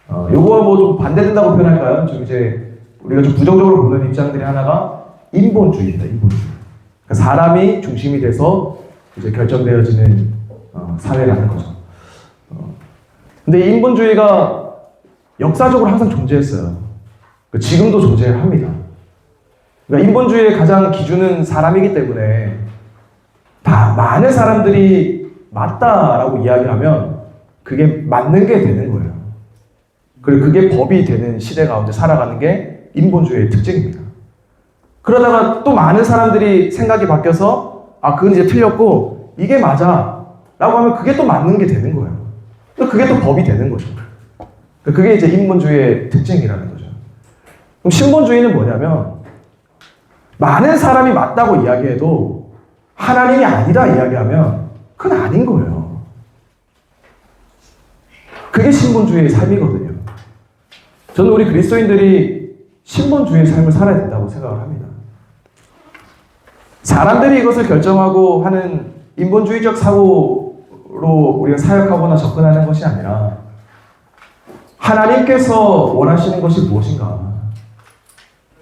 요거와 뭐 좀 반대된다고 표현할까요? 좀 이제 우리가 좀 부정적으로 보는 입장들이 하나가 인본주의입니다. 인본주의. 그러니까 사람이 중심이 돼서 이제 결정되어지는 사회라는 거죠. 근데 이 인본주의가 역사적으로 항상 존재했어요. 지금도 존재합니다. 그러니까 인본주의의 가장 기준은 사람이기 때문에 다 많은 사람들이 맞다라고 이야기하면 그게 맞는 게 되는 거예요. 그리고 그게 법이 되는 시대 가운데 살아가는 게 인본주의의 특징입니다. 그러다가 또 많은 사람들이 생각이 바뀌어서 그건 이제 틀렸고 이게 맞아 라고 하면 그게 또 맞는 게 되는 거예요. 그게 또 법이 되는 거죠. 그게 이제 인본주의의 특징이라는 거죠. 그럼 신본주의는 뭐냐면 많은 사람이 맞다고 이야기해도 하나님이 아니다 이야기하면 그건 아닌 거예요. 그게 신본주의의 삶이거든요. 저는 우리 그리스도인들이 신본주의의 삶을 살아야 된다고 생각을 합니다. 사람들이 이것을 결정하고 하는 인본주의적 사고로 우리가 사역하거나 접근하는 것이 아니라 하나님께서 원하시는 것이 무엇인가?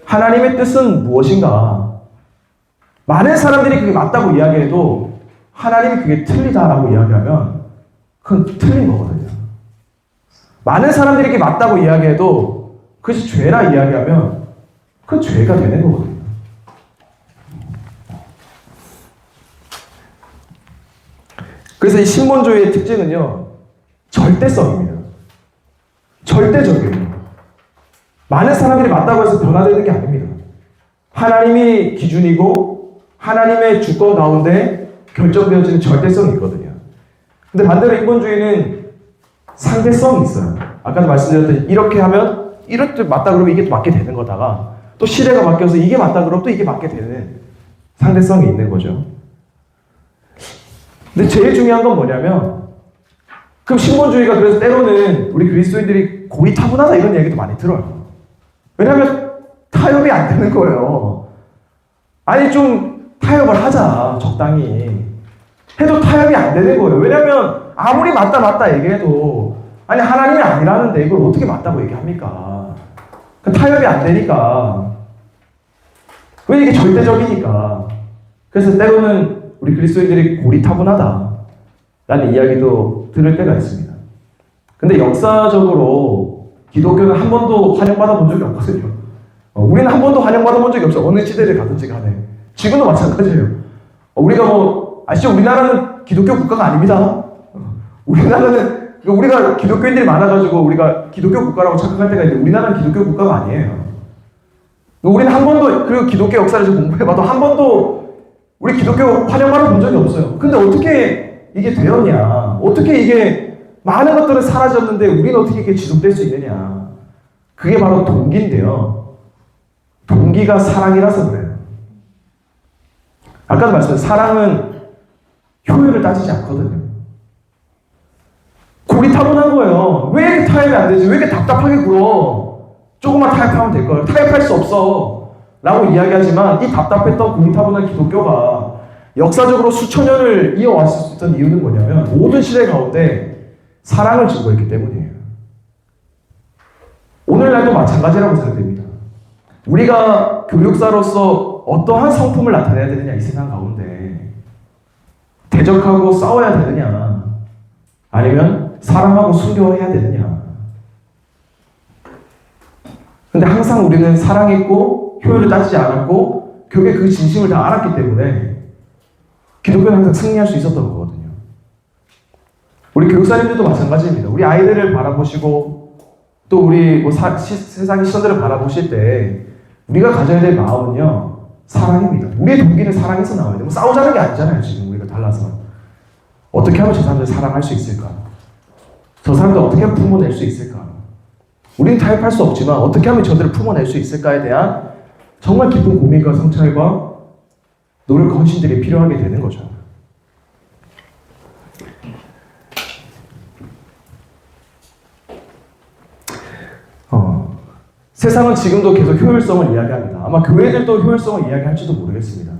하나님의 뜻은 무엇인가? 많은 사람들이 그게 맞다고 이야기해도 하나님이 그게 틀리다라고 이야기하면 그건 틀린 거거든요. 많은 사람들이 그게 맞다고 이야기해도 그것이 죄라 이야기하면 그건 죄가 되는 거거든요. 그래서 이 신본주의의 특징은요, 절대성입니다. 절대적이에요. 많은 사람들이 맞다고 해서 변화되는 게 아닙니다. 하나님이 기준이고 하나님의 주권 가운데 결정되어지는 절대성이 있거든요. 근데 반대로 인본주의는 상대성이 있어요. 아까도 말씀드렸듯이 이렇게 하면 이렇게 맞다 그러면 이게 또 맞게 되는 거다가 또 시대가 바뀌어서 이게 맞다 그러면 또 이게 맞게 되는 상대성이 있는 거죠. 근데 제일 중요한 건 뭐냐면 그럼 신본주의가 그래서 때로는 우리 그리스도인들이 고리타분하다 이런 얘기도 많이 들어요. 왜냐하면 타협이 안 되는 거예요. 아니 좀 타협을 하자 적당히 해도 타협이 안 되는 거예요. 왜냐하면 아무리 맞다 얘기해도 아니 하나님이 아니라는데 이걸 어떻게 맞다고 얘기합니까? 타협이 안 되니까. 왜 이게 절대적이니까. 그래서 때로는 우리 그리스도인들이 고리타분하다 라는 이야기도 들을 때가 있습니다. 근데 역사적으로 기독교는 한 번도 환영받아 본 적이 없거든요. 우리는 한 번도 환영받아 본 적이 없어요. 어느 시대를 가든지 간에. 지금도 마찬가지예요. 우리가 뭐 아시죠? 우리나라는 기독교 국가가 아닙니다. 우리나라는 우리가 기독교인들이 많아가지고 우리가 기독교 국가라고 착각할 때가 있는데 우리나라는 기독교 국가가 아니에요. 우리는 한 번도 그리고 기독교 역사를 좀 공부해봐도 한 번도 우리 기독교 환영받아 본 적이 없어요. 근데 어떻게 이게 되었냐? 어떻게 이게 많은 것들은 사라졌는데 우리는 어떻게 이게 지속될 수 있느냐? 그게 바로 동기인데요. 동기가 사랑이라서 그래요. 아까도 말씀드렸어요. 사랑은 효율을 따지지 않거든요. 고리타분한 거예요. 왜 이렇게 타협이 안 되지? 왜 이렇게 답답하게 굴어? 조금만 타협하면 될 거예요. 타협할 수 없어. 라고 이야기하지만 이 답답했던 고리타분한 기독교가 역사적으로 수천 년을 이어왔었던 이유는 뭐냐면 모든 시대 가운데 사랑을 증거했기 때문이에요. 오늘날도 마찬가지라고 생각됩니다. 우리가 교육사로서 어떠한 성품을 나타내야 되느냐 이 세상 가운데 대적하고 싸워야 되느냐 아니면 사랑하고 순교해야 되느냐. 근데 항상 우리는 사랑했고 효율을 따지지 않았고 교회 그 진심을 다 알았기 때문에 기독교는 항상 승리할 수 있었던 거거든요. 우리 교육사님들도 마찬가지입니다. 우리 아이들을 바라보시고 또 우리 뭐 세상의 시선들을 바라보실 때 우리가 가져야 될 마음은요 사랑입니다. 우리의 동기는 사랑에서 나와야 돼요. 뭐 싸우자는 게 아니잖아요. 지금 우리가 달라서 어떻게 하면 저 사람들 사랑할 수 있을까? 저 사람들 어떻게 하면 품어낼 수 있을까? 우리는 타협할 수 없지만 어떻게 하면 저들을 품어낼 수 있을까에 대한 정말 깊은 고민과 성찰과 노력과 헌신들이 필요하게 되는 거죠. 세상은 지금도 계속 효율성을 이야기합니다. 아마 교회들도 효율성을 이야기할지도 모르겠습니다.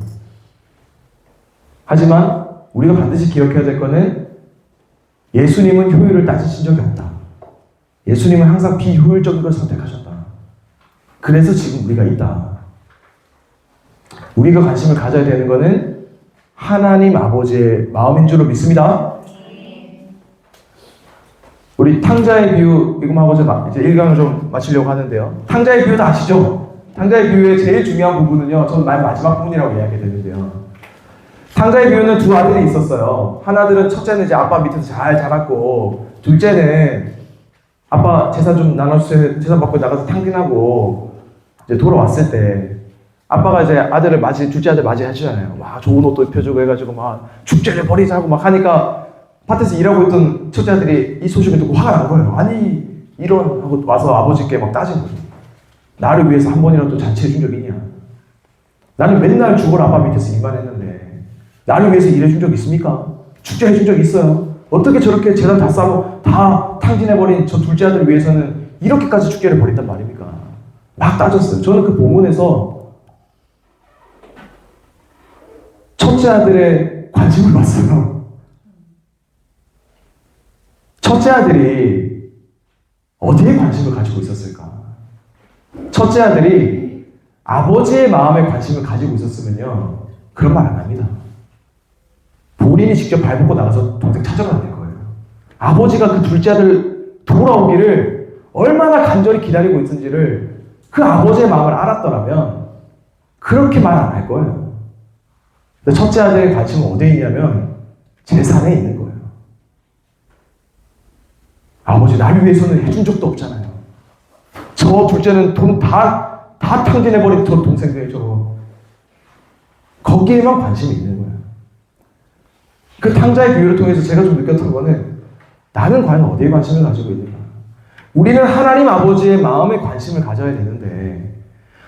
하지만 우리가 반드시 기억해야 될 것은 예수님은 효율을 따지신 적이 없다. 예수님은 항상 비효율적인 걸 선택하셨다. 그래서 지금 우리가 있다. 우리가 관심을 가져야 되는 것은 하나님 아버지의 마음인 줄로 믿습니다. 우리 탕자의 비유, 이거 하고 이제 1강을 좀 마치려고 하는데요. 탕자의 비유 다 아시죠? 탕자의 비유의 제일 중요한 부분은요, 저는 맨 마지막 부분이라고 이야기 되는데요. 탕자의 비유는 두 아들이 있었어요. 하나들은 첫째는 이제 아빠 밑에서 잘 자랐고, 둘째는 아빠 재산 좀 나눠주세요. 재산 받고 나가서 탕진하고, 이제 돌아왔을 때, 아빠가 이제 아들을 둘째 아들 맞이하시잖아요. 막 좋은 옷도 입혀주고 해가지고 막 축제를 벌이자고 막 하니까, 밭에서 일하고 있던 첫째 아들이 이 소식을 듣고 화가 난 거예요. 아니, 이런, 하고 와서 아버지께 막 따진 거죠. 나를 위해서 한 번이라도 잔치해 준 적 있냐? 나는 맨날 죽을 아빠 밑에서 일만 했는데, 나를 위해서 일해 준 적 있습니까? 축제해 준 적 있어요? 어떻게 저렇게 재산 다 싸고 다 탕진해버린 저 둘째 아들을 위해서는 이렇게까지 축제를 벌인단 말입니까? 막 따졌어요. 저는 그 본문에서 첫째 아들의 관심을 봤어요. 첫째 아들이 어디에 관심을 가지고 있었을까? 첫째 아들이 아버지의 마음에 관심을 가지고 있었으면요, 그런 말 안 합니다. 본인이 직접 발벗고 나가서 동생 찾아가야 될 거예요. 아버지가 그 둘째 아들 돌아오기를 얼마나 간절히 기다리고 있는지를 그 아버지의 마음을 알았더라면 그렇게 말 안 할 거예요. 근데 첫째 아들의 관심은 어디에 있냐면 재산에 있는 거예요. 아버지 나를 위해서는 해준 적도 없잖아요. 저 둘째는 돈 다 탕진해버린 저 동생들 저거. 거기에만 관심이 있는 거예요. 그 탕자의 비유를 통해서 제가 좀 느꼈던 거는 나는 과연 어디에 관심을 가지고 있는가? 우리는 하나님 아버지의 마음에 관심을 가져야 되는데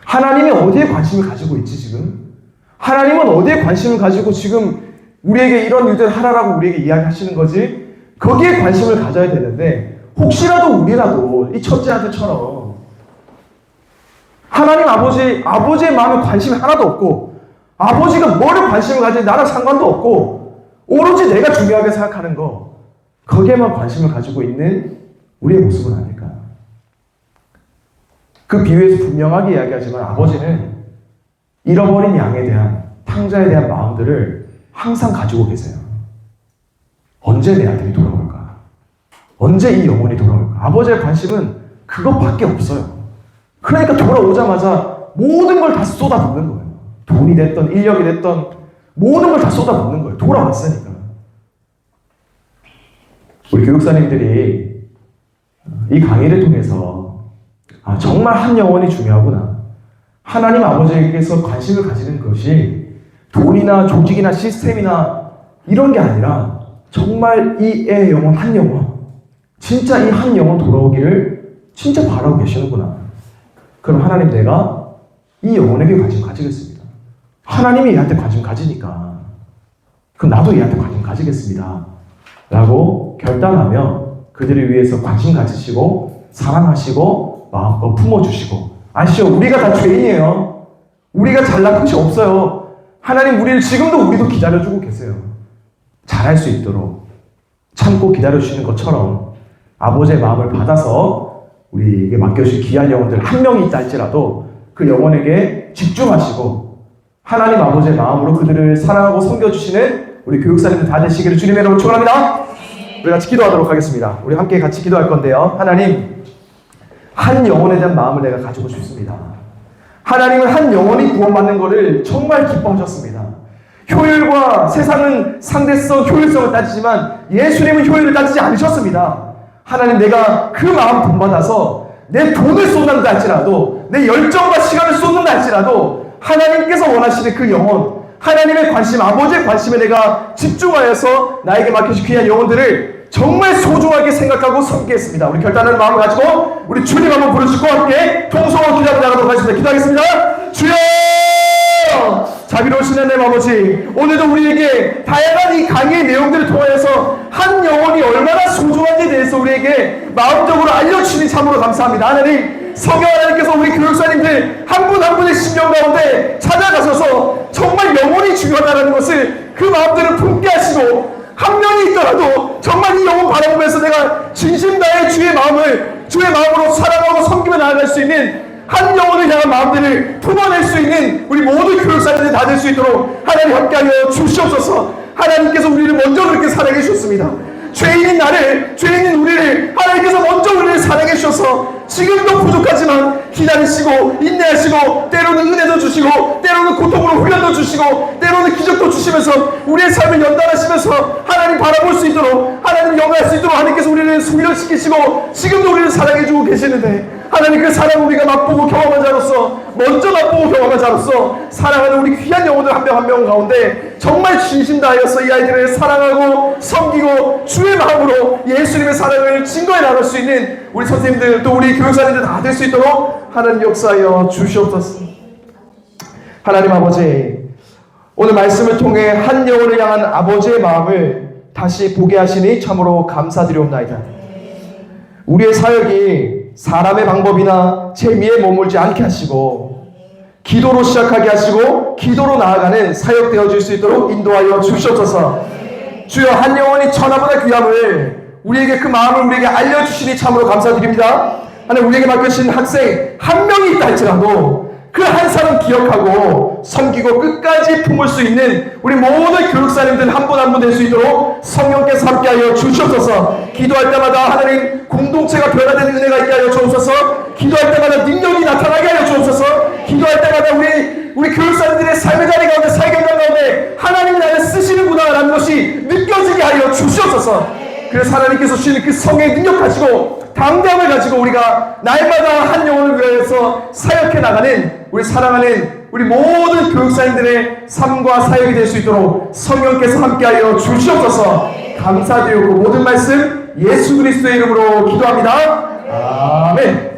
하나님이 어디에 관심을 가지고 있지 지금? 하나님은 어디에 관심을 가지고 지금 우리에게 이런 일들을 하라라고 우리에게 이야기하시는 거지? 거기에 관심을 가져야 되는데 혹시라도 우리라도 이 첫째 아들처럼 하나님 아버지의 마음에 관심이 하나도 없고 아버지가 뭐를 관심을 가지는지 나랑 상관도 없고 오로지 내가 중요하게 생각하는 거 거기에만 관심을 가지고 있는 우리의 모습은 아닐까? 그 비유에서 분명하게 이야기하지만 아버지는 잃어버린 양에 대한 탕자에 대한 마음들을 항상 가지고 계세요. 언제 내 아들이 돌아올까? 언제 이 영혼이 돌아올까? 아버지의 관심은 그것밖에 없어요. 그러니까 돌아오자마자 모든 걸 다 쏟아붓는 거예요. 돈이 됐던 인력이 됐던 모든 걸 다 쏟아붓는 거예요. 돌아왔으니까. 우리 교육사님들이 이 강의를 통해서 정말 한 영혼이 중요하구나. 하나님 아버지에게서 관심을 가지는 것이 돈이나 조직이나 시스템이나 이런 게 아니라 정말 이 애 영혼, 한 영혼, 진짜 이 한 영혼 돌아오기를 진짜 바라고 계시는구나. 그럼 하나님 내가 이 영혼에게 관심 가지겠습니다. 하나님이 얘한테 관심 가지니까 그럼 나도 얘한테 관심 가지겠습니다. 라고 결단하며 그들을 위해서 관심 가지시고 사랑하시고 마음껏 품어주시고 아시죠? 우리가 다 죄인이에요. 우리가 잘난 것이 없어요. 하나님 우리를 지금도 우리도 기다려주고 계세요. 잘할 수 있도록 참고 기다려주시는 것처럼 아버지의 마음을 받아서 우리에게 맡겨주신 귀한 영혼들 한 명이 있다 할지라도 그 영혼에게 집중하시고 하나님 아버지의 마음으로 그들을 사랑하고 섬겨주시는 우리 교육사님들 다 되시기를 주님의 이름으로 축원합니다. 우리 같이 기도하도록 하겠습니다. 우리 함께 같이 기도할 건데요. 하나님, 한 영혼에 대한 마음을 내가 가지고 싶습니다. 하나님은 한 영혼이 구원받는 것을 정말 기뻐하셨습니다. 효율과 세상은 상대성, 효율성을 따지지만 예수님은 효율을 따지지 않으셨습니다. 하나님 내가 그 마음 본받아서 내 돈을 쏟는다 할지라도 내 열정과 시간을 쏟는다 할지라도 하나님께서 원하시는 그 영혼 하나님의 관심, 아버지의 관심에 내가 집중하여서 나에게 맡겨주신 귀한 영혼들을 정말 소중하게 생각하고 섬기겠습니다. 우리 결단하는 마음을 가지고 우리 주님 한번 부르시고 함께 통성으로 기도하고 나가도록 하겠습니다. 기도하겠습니다. 주여! 자비로우신 하나님 아버지, 오늘도 우리에게 다양한 이 강의의 내용들을 통하여서 한 영혼이 얼마나 소중한지에 대해서 우리에게 마음적으로 알려주시니 참으로 감사합니다. 하나님, 성령 하나님께서 우리 교육사님들 한 분 한 분의 심령 가운데 찾아가셔서 정말 영혼이 중요하다는 것을 그 마음들을 품게 하시고, 한 명이 있더라도 정말 이 영혼 바라보면서 내가 진심 다해 주의 마음으로 사랑하고 섬기며 나아갈 수 있는 한 영혼을 향한 마음들을 품어낼 수 있는 우리 모든 교육사님들 다 될 수 있도록 하나님 함께하여 주시옵소서. 하나님께서 우리를 먼저 그렇게 사랑해 주셨습니다. 죄인인 우리를 하나님께서 먼저 우리를 사랑해 주셔서 지금도 부족하지만 기다리시고 인내하시고, 때로는 은혜도 주시고, 때로는 고통으로 훈련도 주시고, 때로는 기적도 주시면서 우리의 삶을 연단하시면서 하나님 바라볼 수 있도록, 하나님 영화할 수 있도록 하나님께서 우리를 훈련시키시고 지금도 우리를 사랑해주고 계시는데, 하나님 그 사랑 우리가 맛보고 경험한 자로서, 먼저 맛보고 경험한 자로서 사랑하는 우리 귀한 영혼들 한 명 한 명 가운데 정말 진심 다하여서 이 아이들을 사랑하고 섬기고 주의 마음으로 예수님의 사랑을 증거해 나갈 수 있는 우리 선생님들, 또 우리 교육사님들 다 될 수 있도록 하나님 역사하여 주시옵소서. 하나님 아버지, 오늘 말씀을 통해 한 영혼을 향한 아버지의 마음을 다시 보게 하시니 참으로 감사드리옵나이다. 우리의 사역이 사람의 방법이나 재미에 머물지 않게 하시고, 기도로 시작하게 하시고 기도로 나아가는 사역 되어질 수 있도록 인도하여 주시옵소서. 주여, 한 영혼이 천하보다 귀함을 우리에게, 그 마음을 우리에게 알려주시니 참으로 감사드립니다. 하나님, 우리에게 맡겨주신 학생 한 명이 있다 할지라도 그 한 사람 기억하고 섬기고 끝까지 품을 수 있는 우리 모든 교육사님들 한 분 한 분 될 수 있도록 성령께서 함께하여 주시옵소서. 기도할 때마다 하나님 공동체가 변화되는 은혜가 있게 하여 주옵소서. 기도할 때마다 능력이 나타나게 하여 주옵소서. 기도할 때마다 우리 교육사님들의 삶의 자리 가운데, 사역의 장 가운데 하나님이 나를 쓰시는구나라는 것이 느껴지게 하여 주시옵소서. 그래서 하나님께서 주시는 그 성의 능력 가지고, 당장을 가지고 우리가 날마다 한 영혼을 위해서 사역해 나가는, 우리 사랑하는 우리 모든 교육사님들의 삶과 사역이 될 수 있도록 성령께서 함께하여 주시옵소서. 감사드리고 모든 말씀 예수 그리스도의 이름으로 기도합니다. 아멘.